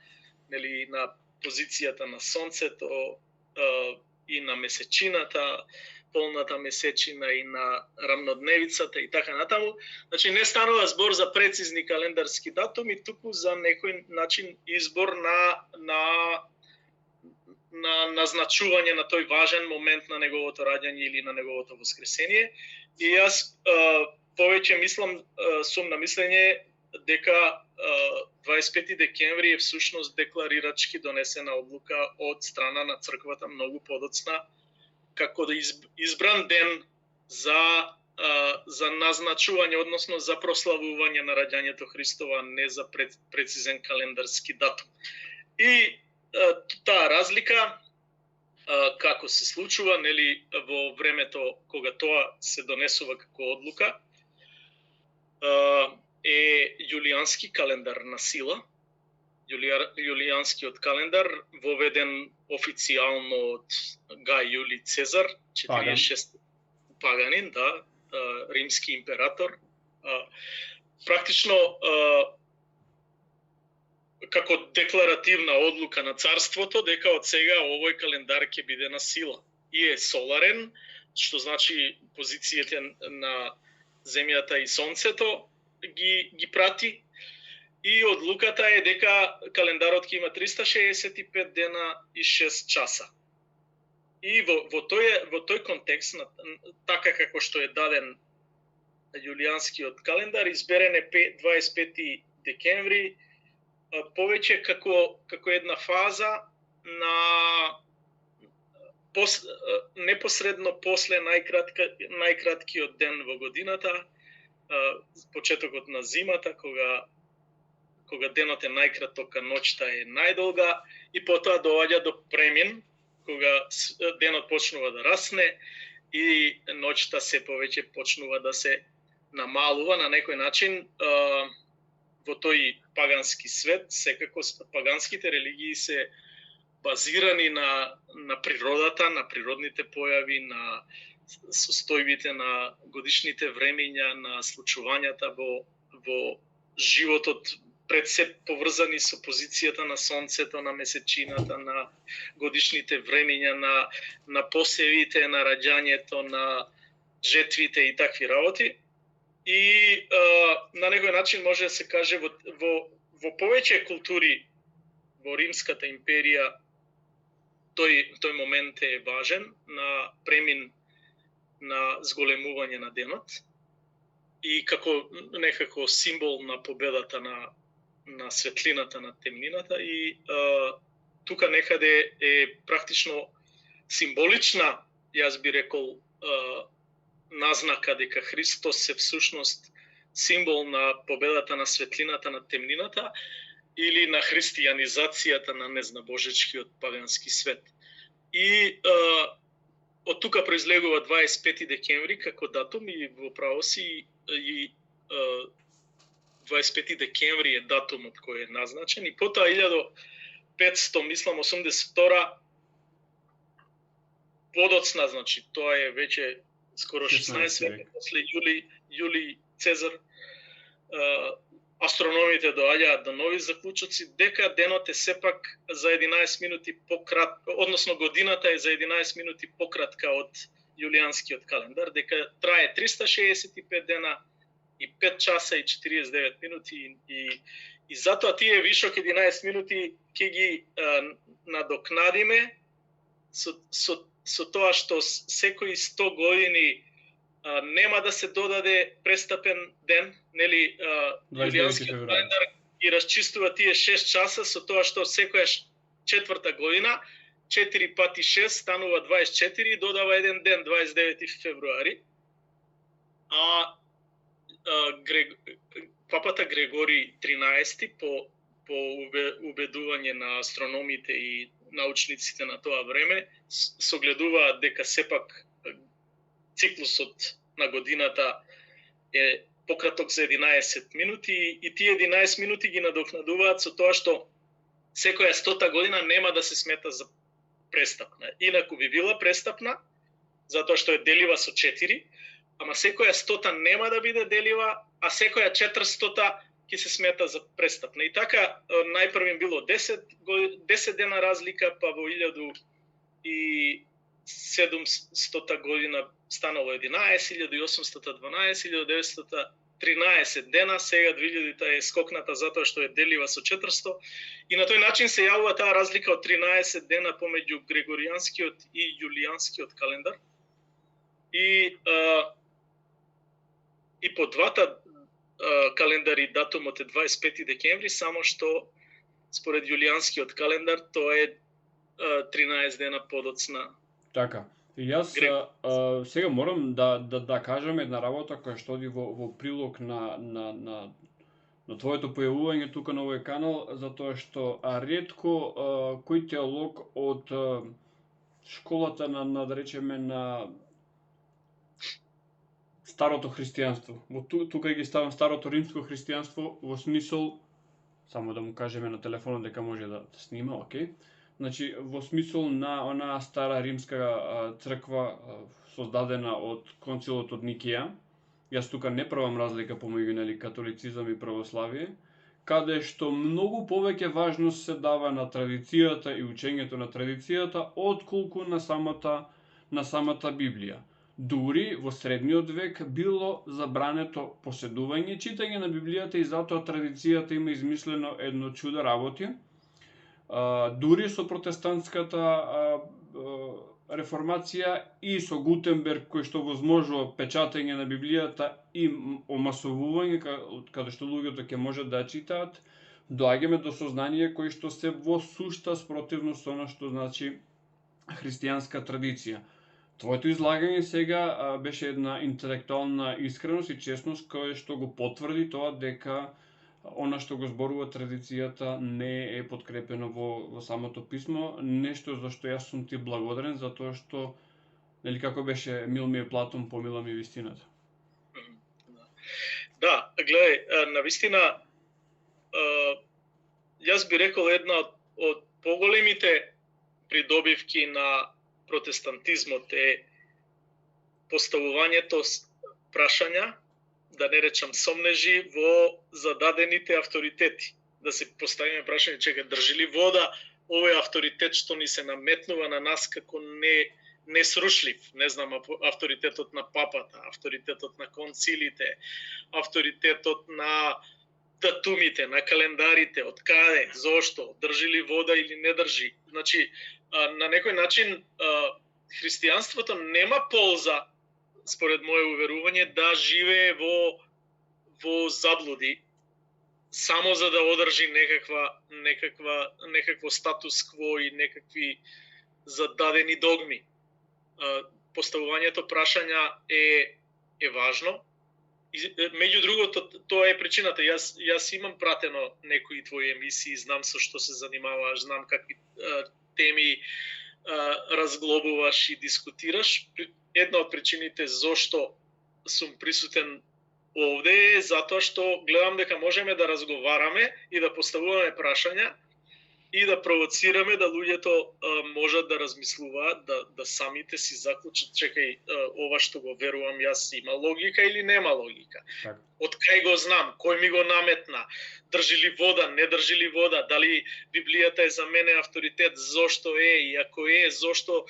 позицијата на сонцето и на месечината, полната месечина и на рамнодневицата и така натаму. Значи не станува збор за прецизни календарски датуми, туку за некој начин избор на назначување на тој важен момент на неговото раѓање или на неговото воскресение. И јас повеќе мислам, сум на мислење дека 25 декември е всушност декларирачки донесена одлука од страна на црквата многу подоцна како да избран ден за назначување, односно за прославување на раѓањето Христово, а не за прецизен календарски датум. И таа разлика како се случува, нели, во времето кога тоа се донесува како одлука, е јулијански календар на сила. Јулијанскиот календар воведен официјално од Гај Јулиј Цезар, 46 паганин, да, римски император. Практично како декларативна одлука на царството дека од сега овој календар ќе биде на сила. И е соларен, што значи позициите на земјата и сонцето ги прати. И одлуката е дека календарот ќе има 365 дена и 6 часа. И во тој контекст, така како што е даден јулијанскиот календар, изберен е 25 декември, повеќе како една фаза на непосредно после најкраткиот ден во годината, почетокот на зимата, кога денот е најкраток, а ноќта е најдолга, и потоа доаѓа до премин, кога денот почнува да расне и ноќта се повеќе почнува да се намалува на некој начин. Во тој пагански свет, секако паганските религии се базирани на природата, на природните појави, на состојбите на годишните времења, на случувањата во животот, пред се поврзани со позицијата на сонцето, на месечината, на годишните времења, на посевите, на раѓањето, на жетвите и такви работи. И на некој начин може да се каже во повеќе култури во Римската империја тој момент е важен на премин на зголемување на денот и како некако символ на победата на светлината над темнината. И тука некаде е практично символична, јас би рекол, назнака дека Христос е всушност символ на победата на светлината над темнината или на христијанизацијата на незнабожечкиот пагански свет. И од тука произлегува 25 декември како датум, и во право си и 25 декември е датумот кој е назначен, и потоа 1500, мислам 82 подоцна, значи тоа е веќе скоро 16 века после Јулиј Цезар, астрономите доаѓаат до нови заклучоци дека денот е сепак за 11 минути односно годината е за 11 минути пократка од јулијанскиот календар, дека трае 365 дена и 5 часа и 49 минути, и затоа тие вишок 11 минути ќе ги надокнадиме со тоа што секои 100 години нема да се додаде престапен ден, нели, јулијанскиот календар ги расчистува тие 6 часа со тоа што секоја четврта година 4 пати 6 станува 24 и додава еден ден, 29 февруари. Папата Грегори 13 по убедување на астрономите и научниците на тоа време согледуваат дека сепак циклусот на годината е пократок за 11 минути, и тие 11 минути ги надокнадуваат со тоа што секоја 100-та година нема да се смета за престапна. Инаку би била престапна, затоа што е делива со 4, ама секоја 100-та нема да биде делива, а секоја 400-та ќе се смета за престапна. И така, најпрвим било 10 дена разлика, па во 1700 година станало 11, 1812, 1913 дена, сега 2000-та е скокната затоа што е делива со 400, и на тој начин се јавува таа разлика од 13 дена помеѓу грегоријанскиот и јулијанскиот календар. И по двата календар и датумот е 25 декември, само што според јулијанскиот календар тоа е 13 дена подоцна. Така. И јас сега морам да кажам една работа која што оди во прилог на твоето појавување тука на овој канал, затоа што ретко кој теолог од школата на да речеме на старото христијанство. Тука ги ставам старото римско христијанство во смисол, само да му кажеме на телефонот дека може да снима, окей. Значи, во смисол на онаа стара римска црква создадена од концилот од Никија. Јас тука не правам разлика помеѓу католицизам и православие, каде што многу повеќе важност се дава на традицијата и учењето на традицијата отколку на самата Библија. Дури во средниот век било забрането поседување, читање на Библијата и затоа традицијата има измислено едно чудо работи. Дури со протестантската реформација и со Гутенберг кој што возможува печатање на Библијата и омасовување каде што луѓето ќе можат да читаат, доаѓаме до сознание кои што се во сушта спротивно со она што значи христијанска традиција. Твоето излагање сега беше една интелектуална искреност и честност која што го потврди тоа дека она што го зборува традицијата не е подкрепено во самото писмо, нешто за што јас сум ти благодарен, затоа што, нели како беше мил ми е Платон, помила ми вистината. Да, гледај, навистина, јас би рекол една од поголемите придобивки на протестантизмот е поставувањето прашања, да не речам сомнежи, во зададените авторитети. Да се поставиме прашање, чека, држи ли вода овој авторитет што ни се наметнува на нас како несрушлив? Не знам, авторитетот на папата, авторитетот на концилите, авторитетот на датумите, на календарите, од каде, зошто, држи ли вода или не држи. Значи, на некој начин, христијанството нема полза, според моје уверување, да живее во заблуди, само за да одржи некакво статус-кво и некакви зададени догми. Поставувањето прашања е важно. Меѓу другото, тоа е причината. Јас имам пратено некои твои емисии, знам со што се занимаваш, знам какви теми разглобуваш и дискутираш. Една од причините зошто сум присутен овде е затоа што гледам дека можеме да разговараме и да поставуваме прашања и да провоцираме да луѓето можат да размислуваат, да самите си заклучат, чекај, ова што го верувам јас има логика или нема логика. Од кај го знам, кој ми го наметна, држи ли вода, не држи ли вода, дали Библијата е за мене авторитет, зошто е, и ако е, зошто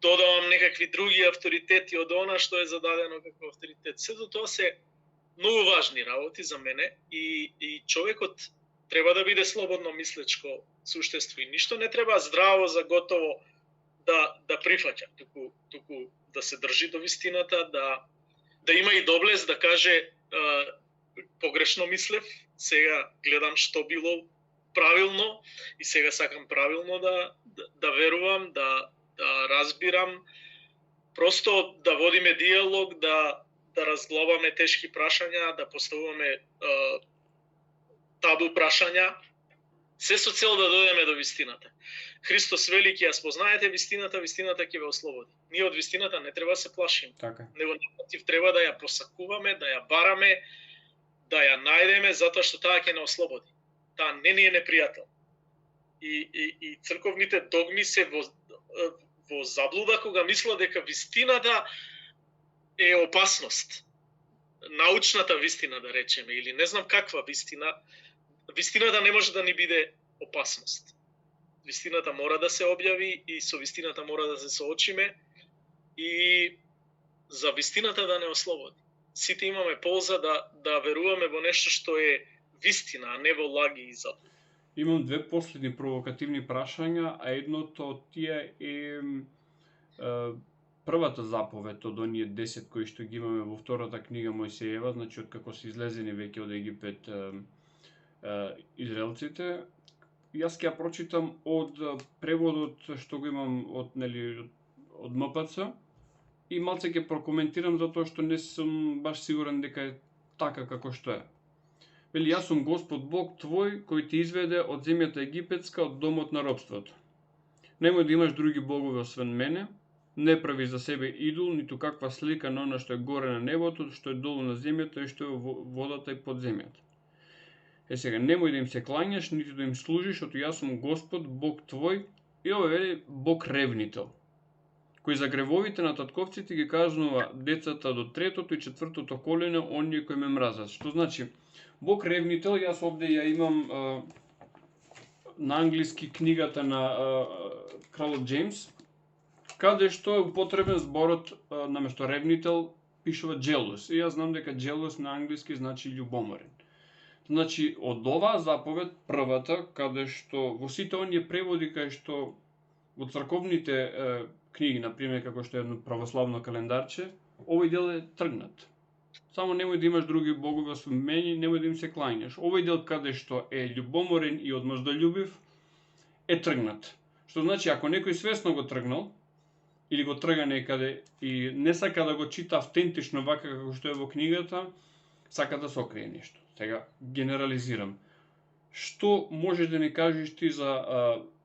додавам некакви други авторитети од она што е зададено како авторитет. Сето тоа се многу важни работи за мене и човекот треба да биде слободно мислечко суштество и ништо не треба здраво за готово да прифаќа, туку да се држи до вистината, да има и доблест да каже погрешно мислев, сега гледам што било правилно и сега сакам правилно да верувам, да разбирам, просто да водиме диалог, да разглобаме тешки прашања, да поставуваме табу прашања, се со цел да дојдеме до вистината. Христос вели, ќе ја спознаете вистината, вистината ќе ве ослободи. Ние од вистината не треба да се плашиме. Така. Него напротив треба да ја посакуваме, да ја бараме, да ја најдеме, затоа што таа ќе не ослободи. Таа не ни е непријател. И црковните догми се во заблуда кога мислат дека вистината е опасност. Научната вистина, да речеме, или не знам каква вистина, вистината не може да ни биде опасност. Вистината мора да се објави и со вистината мора да се соочиме и за вистината да не ослободи. Сите имаме полза да веруваме во нешто што е вистина, а не во лаги и заблуди. Имам две последни провокативни прашања, а едното од тие е првата заповед од оние 10 кои што ги имаме во втората книга Мојсеева, значи од како се излезени веќе од Египет израелците, јас ќе ја прочитам од преводот што го имам од од МПЦ и малце ќе прокоментирам затоа што не сум баш сигурен дека е така како што е. Вели, јас сум Господ Бог твој кој ти изведе од земјата египетска, од домот на робството. Немој да имаш други богови освен мене, не прави за себе идол, ниту каква слика на она што е горе на небото, што е долу на земјата и што е во водата и под земјата. Сега, немој да им се клањаш, ниту да им служиш, ото јас сум Господ, Бог твој, и ова вели Бог ревнител, кој за гревовите на татковците ги кажнува децата до 3-тото и 4-тото колено, оние кои ме мразат. Што значи, Бог ревнител, јас овде ја имам на англиски книгата на кралот Джеймс, каде што е употребен зборот наместо ревнител пишува jealous. И јас знам дека jealous на англиски значи љубоморен. Значи, од оваа заповед, првата, каде што во сите оние преводи кај што во црковните книги, например, како што е едно православно календарче, овој дел е тргнат. Само немој да имаш други богови освен мене, немој да им се клањаш. Овој дел каде што е љубоморен и одмаздолюбив е тргнат. Што значи, ако некој свесно го тргнал, или го трга некаде и не сака да го чита автентично вака како што е во книгата, сака да се окрие нешто. Сега генерализирам. Што можеш да ни кажеш ти за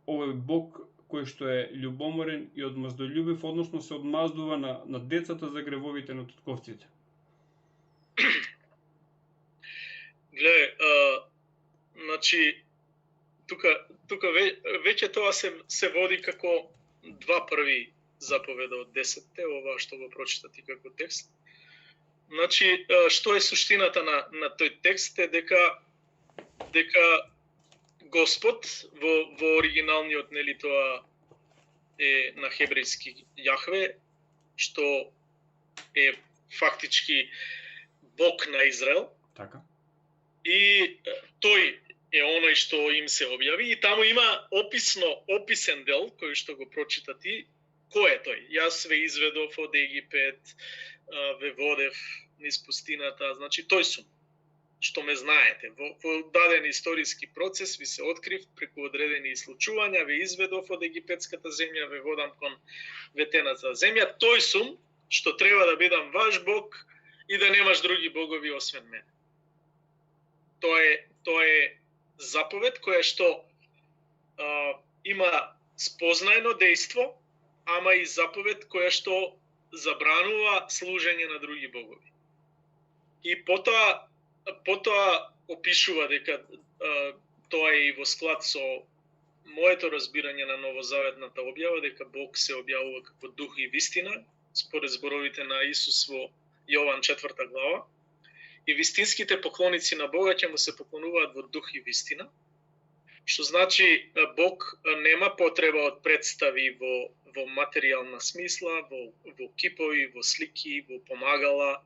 овој Бог кој што е љубоморен и одмаздолюбив, односно се одмаздува на децата за гревовите на татковците? Гле, значи, тука веќе тоа се води како два први заповеда од 10-те, ова што го прочита ти како текст. Значи, што е суштината на тој текст е дека Господ во оригиналниот, нели, тоа е на хебрејски Јахве, што е фактички Бог на Израел. Така. И тој е оној што им се објави и таму има описен дел кој што го прочита ти. Кој е тој? Јас ве изведов од Египет, ве водев низ пустината, значи тој сум, што ме знаете. Во даден историски процес ви се открив преку одредени случувања, ве изведов од египетската земја, ве водам кон ветената земја. Тој сум, што треба да бидам ваш Бог и да немаш други богови освен мене. Тоа е заповед која што има спознаено дејство, ама и заповед која што забранува служење на други богови. И потоа опишува дека тоа е и во склад со моето разбирање на новозаветната објава, дека Бог се објавува како дух и вистина, според зборовите на Исус во Јован 4 глава. И вистинските поклоници на Бога ќе му се поклонуваат во дух и вистина, што значи Бог нема потреба од представи во материјална смисла, во кипови, во слики, во помагала,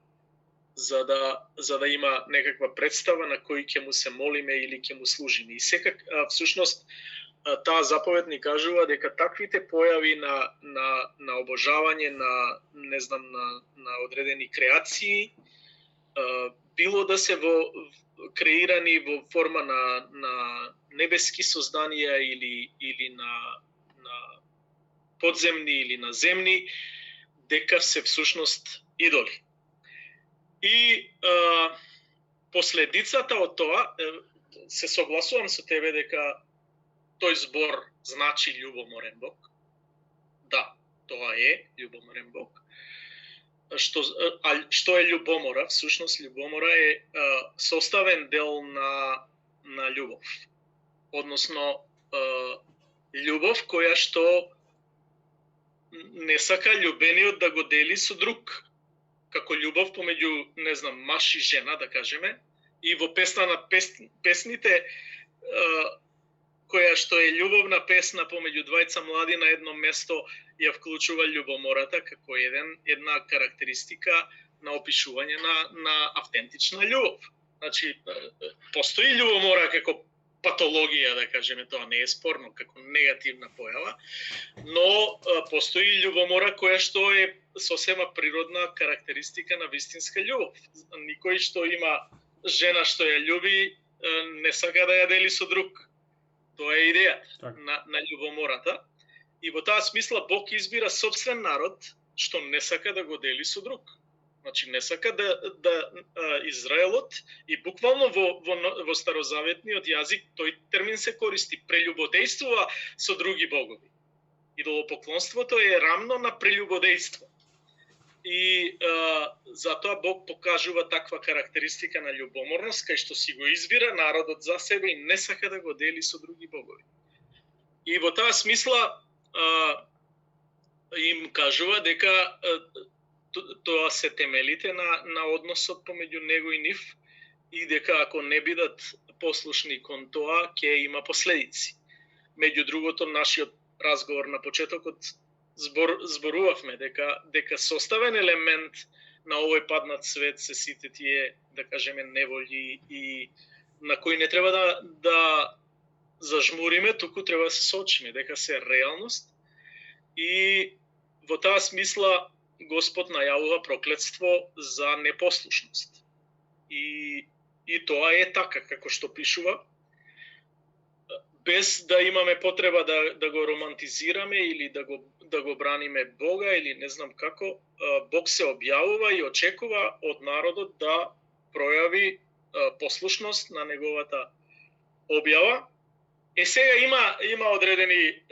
за да има некаква представа на кој ќе му се молиме или ќе му служиме. И секак, всушност, таа заповед ни кажува дека таквите појави на обожавање на одредени креации, било да се креирани во форма на небески созданија или на подземни или на земни, дека се всушност идоли. И последицата од тоа, се согласувам со тебе дека тој збор значи љубоморен Бог. Да, тоа е љубоморен Бог. Што е љубомора? Всушност, љубомора е составен дел на љубов. Односно, љубов која што не сака љубениот да го дели со друг. Како љубов помеѓу, маж и жена, да кажеме. И во песна на песните, која што е љубовна песна помеѓу двајца млади на едно место, ја вклучува љубомората како една карактеристика на опишување на автентична љубов. Значи, постои љубомора како патологија, да кажеме, тоа не е спорно, како негативна појава, но постои љубомора која што е сосема природна карактеристика на вистинска љубов. Никој што има жена што ја љуби, не сака да ја дели со друг. Тоа е идејата на љубомората. И во таа смисла Бог избира собствен народ што не сака да го дели со друг. Значи не сака да Израелот, и буквално во старозаветниот јазик тој термин се користи, прељубодејствува со други богови. Идолопоклонството е рамно на прељубодејство. И затоа Бог покажува таква карактеристика на љубоморност, кај што си го избира народот за себе и не сака да го дели со други богови. И во таа смисла им кажува дека тоа се темелите на односот помеѓу него и нив, и дека ако не бидат послушни кон тоа, ќе има последици. Меѓу другото, нашиот разговор на почетокот зборувавме дека составен елемент на овој паднат свет се сите тие, да кажеме, неволји и на кои не треба да зажмуриме, туку треба да се соочиме дека се реалност. И во таа смисла Господ најавува проклетство за непослушност. И тоа е така како што пишува, без да имаме потреба да го романтизираме или да го браниме Бога или не знам како. Бог се објавува и очекува од народот да пројави послушност на неговата објава. Сега има одредени,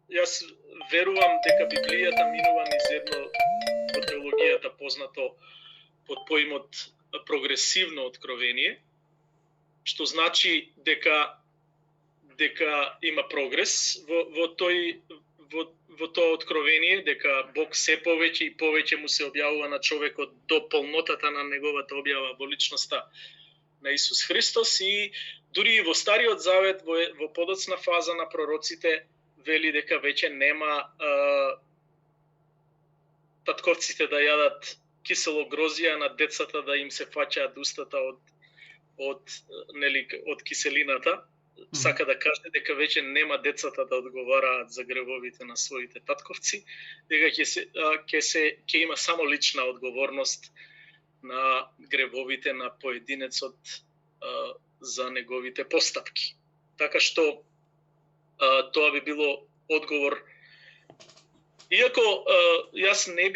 јас верувам дека Библијата минува низ едно во теологијата познато под поимот прогресивно откровение, што значи дека има прогрес во тоа откровение, дека Бог се повеќе и повеќе му се објавува на човекот до полнотата на неговата објава во личноста на Исус Христос. И дури и во Стариот Завет, во подоцна фаза на пророците, вели дека веќе нема татковците да јадат кисело грозија, на децата да им се фаќаат устата од киселината. Сака да каже дека веќе нема децата да одговараат за гревовите на своите татковци, дека ќе има само лична одговорност на гревовите на поединецот за неговите постапки. Така што тоа би било одговор. Иако јас не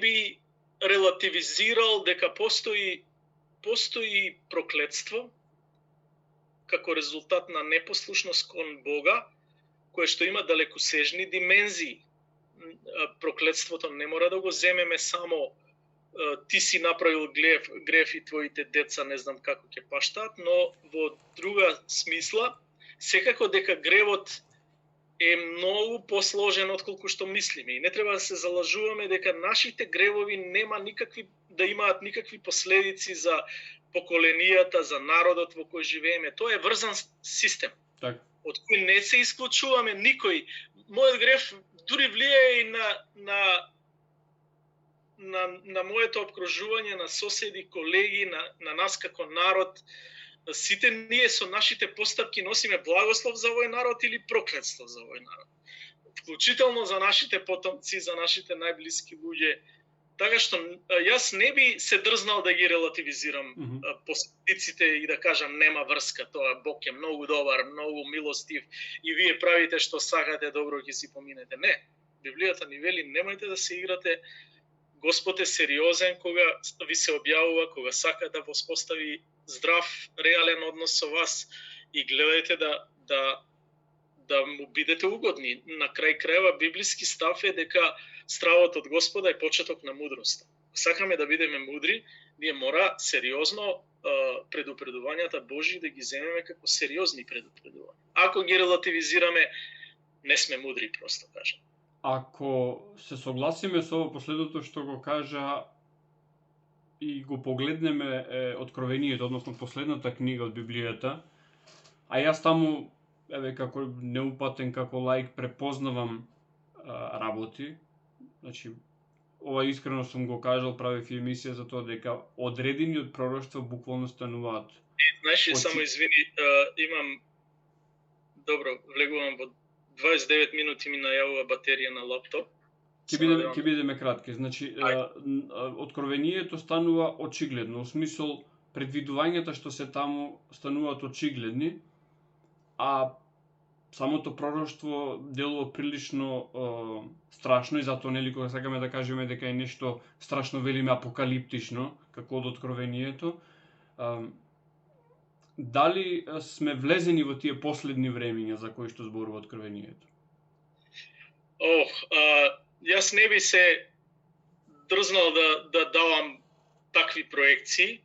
би релативизирал дека постои проклетство како резултат на непослушност кон Бога, кое што има далекосежни димензии. Проклетството не мора да го земеме само ти си направил греф и твоите деца не знам како ќе паштаат, но во друга смисла, секако дека гревот е многу посложен отколку што мислиме. И не треба да се залажуваме дека нашите гревови да имаат никакви последици за поколенијата, за народот во кој живееме. Тоа е врзан систем, од кој не се исклучуваме никој. Мојот греф дури влијае и на моето обкружување, на соседи, колеги, на нас како народ. Сите ние со нашите постапки носиме благослов за овој народ или проклетство за овој народ. Вклучително за нашите потомци, за нашите најблиски луѓе. Така што јас не би се дрзнал да ги релативизирам последиците и да кажам нема врска, тоа Бог е многу добар, многу милостив и вие правите што сакате, добро ќе си поминете. Не. Библијата ни вели немојте да се играте. Господ е сериозен кога ви се објавува, кога сака да воспостави здрав, реален однос со вас и гледајте да му бидете угодни. На крај крајва библиски став е дека стравот од Господа е почеток на мудроста. Сакаме да бидеме мудри, ние мора сериозно предупредувањата Божји да ги земеме како сериозни предупредувања. Ако ги релативизираме, не сме мудри, просто кажам. Ако се согласиме со ово последното што го кажа и го погледнеме Откровението, односно последната книга од Библијата, а јас таму, како неупатен, како лаик, препознавам работи, значи, ова искрено сум го кажал, правев и емисија за тоа дека одредени од пророштва буквално стануваат. Знаеш, само извини, имам, добро, влегувам во 29 минути ми најавува батерија на лаптоп. Ќе бидеме кратки. Значи, откровението станува очигледно, во смисол предвидувањата што се таму стануваат очигледни, а самото пророштво делува прилично страшно и затоа нели кога сакаме да кажеме дека е нешто страшно велиме апокалиптично, како од откровението. Дали сме влезени во тие последни времиња за кои што зборува откровението? Јас не би се дрзнал да давам такви проекции,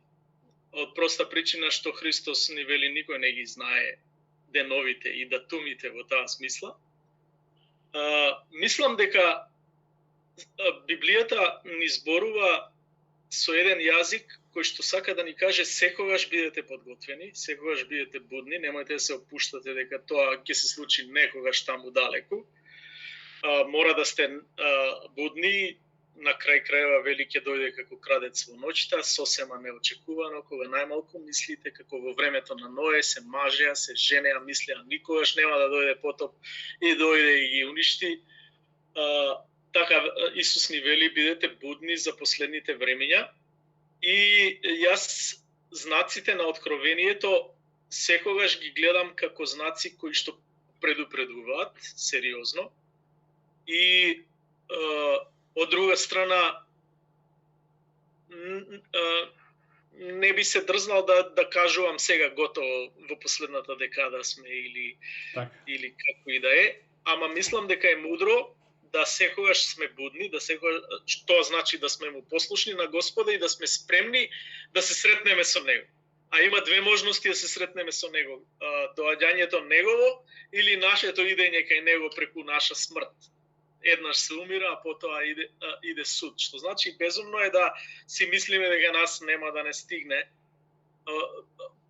од проста причина што Христос ни вели никој не ги знае деновите и датумите во таа смисла. Мислам дека Библијата ни зборува со еден јазик кој што сака да ни каже секогаш бидете подготвени, секогаш бидете будни, немојте да се опуштате дека тоа ќе се случи некогаш таму далеку. Мора да сте будни, на крај крајва вели ќе дојде како крадец во ноќта, сосема неочекувано, кога најмалку мислите, како во времето на Ное се мажеа, се женеа, мислеа никогаш нема да дојде потоп и дојде и ги уништи. Така Исус ни вели бидете будни за последните времиња. И јас знаците на откровението секогаш ги гледам како знаци кои што предупредуваат сериозно. И од друга страна не би се дрзнал да кажувам сега готово во последната декада сме или како и да е, ама мислам дека е мудро да секогаш сме будни, да секогаш, тоа значи да сме му послушни на Господа и да сме спремни да се сретнеме со него. А има две можности да се сретнеме со него. Доаѓањето негово или нашето идење кај него преку наша смрт. Еднаш се умира, а потоа иде суд. Што значи безумно е да си мислиме дека нас нема да не стигне.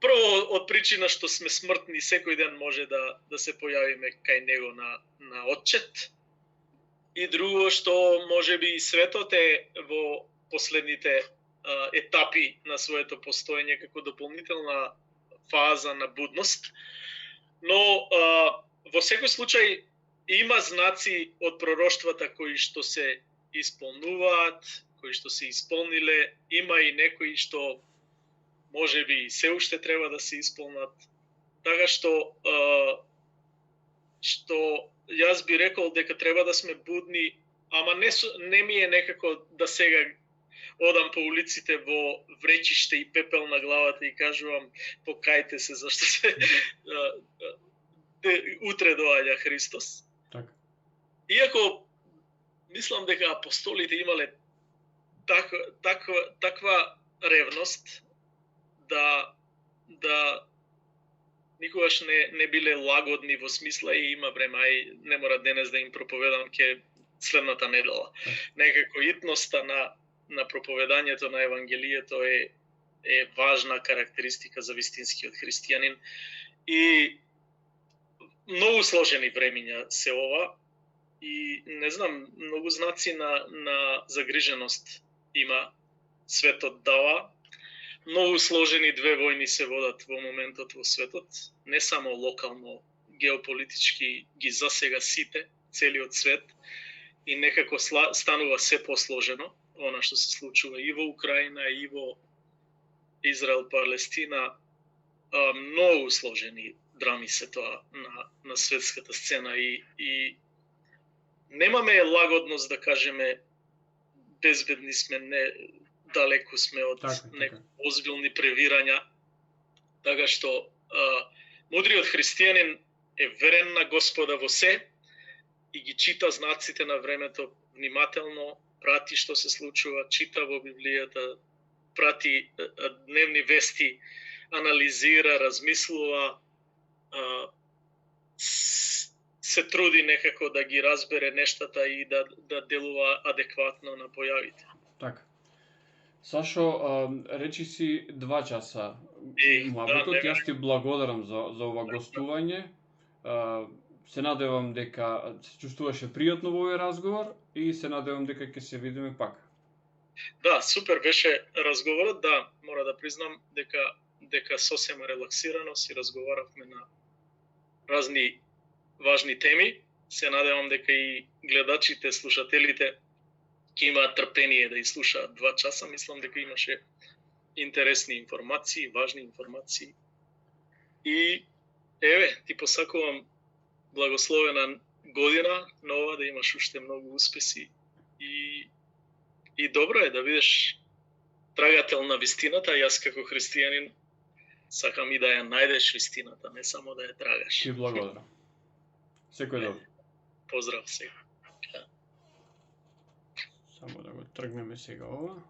Прво од причина што сме смртни, секој ден може да се појавиме кај него на отчет. И друго што можеби и светот е во последните етапи на своето постоење како дополнителна фаза на будност. Но во секој случај има знаци од пророштвата кои што се исполнуваат, кои што се исполниле, има и некои што можеби се уште треба да се исполнат. Така што јас би рекол дека треба да сме будни, ама не ми е некако да сега одам по улиците во вречиште и пепел на главата и кажувам покајте се зашто се утре доаѓа Христос. Так. Иако мислам дека апостолите имале таква ревност да никогаш не биле лагодни во смисла и има време, ај не мора денес да им проповедам ке следната недела. Некако итноста на проповедањето на Евангелието е важна карактеристика за вистинскиот христијанин. И многу сложени времиња се ова и не знам, многу знаци на загриженост има, светот дава. Многу сложени две војни се водат во моментот во светот, не само локално, геополитички ги засега сите, целиот свет, и некако станува се посложено, она што се случува и во Украина, и во Израел, Палестина, многу сложени драми се тоа на светската сцена и немаме лагодност да кажеме безбедни сме, не далеку сме од некои озбилни превирања. Така што мудриот христијанин е верен на Господа во се и ги чита знаците на времето внимателно, прати што се случува, чита во Библијата, прати дневни вести, анализира, размислува, се труди некако да ги разбере нештата и да делува адекватно на појавите. Така. Сашо, речи си 2 часа. Муабетот, јас ти благодарам за ова гостување. Се надевам дека се чувствуваше пријатно во овој разговор и се надевам дека ќе се видиме пак. Да, супер беше разговорот, да, мора да признам дека сосема релаксирано си разговаравме на разни важни теми. Се надевам дека и гледачите, слушателите ќе имаат трпение да изслушаат 2 часа. Мислам дека имаше интересни информации, важни информации. И еве, ти посакувам благословена година нова, да имаш уште многу успеси и добро е да бидеш трагател на вистината. Јас како христијанин сакам и да ја најдеш вистината, не само да ја трагаш. Ти благодарам. Секој добро. Поздрав сега. Само да го тргнеме сега ова.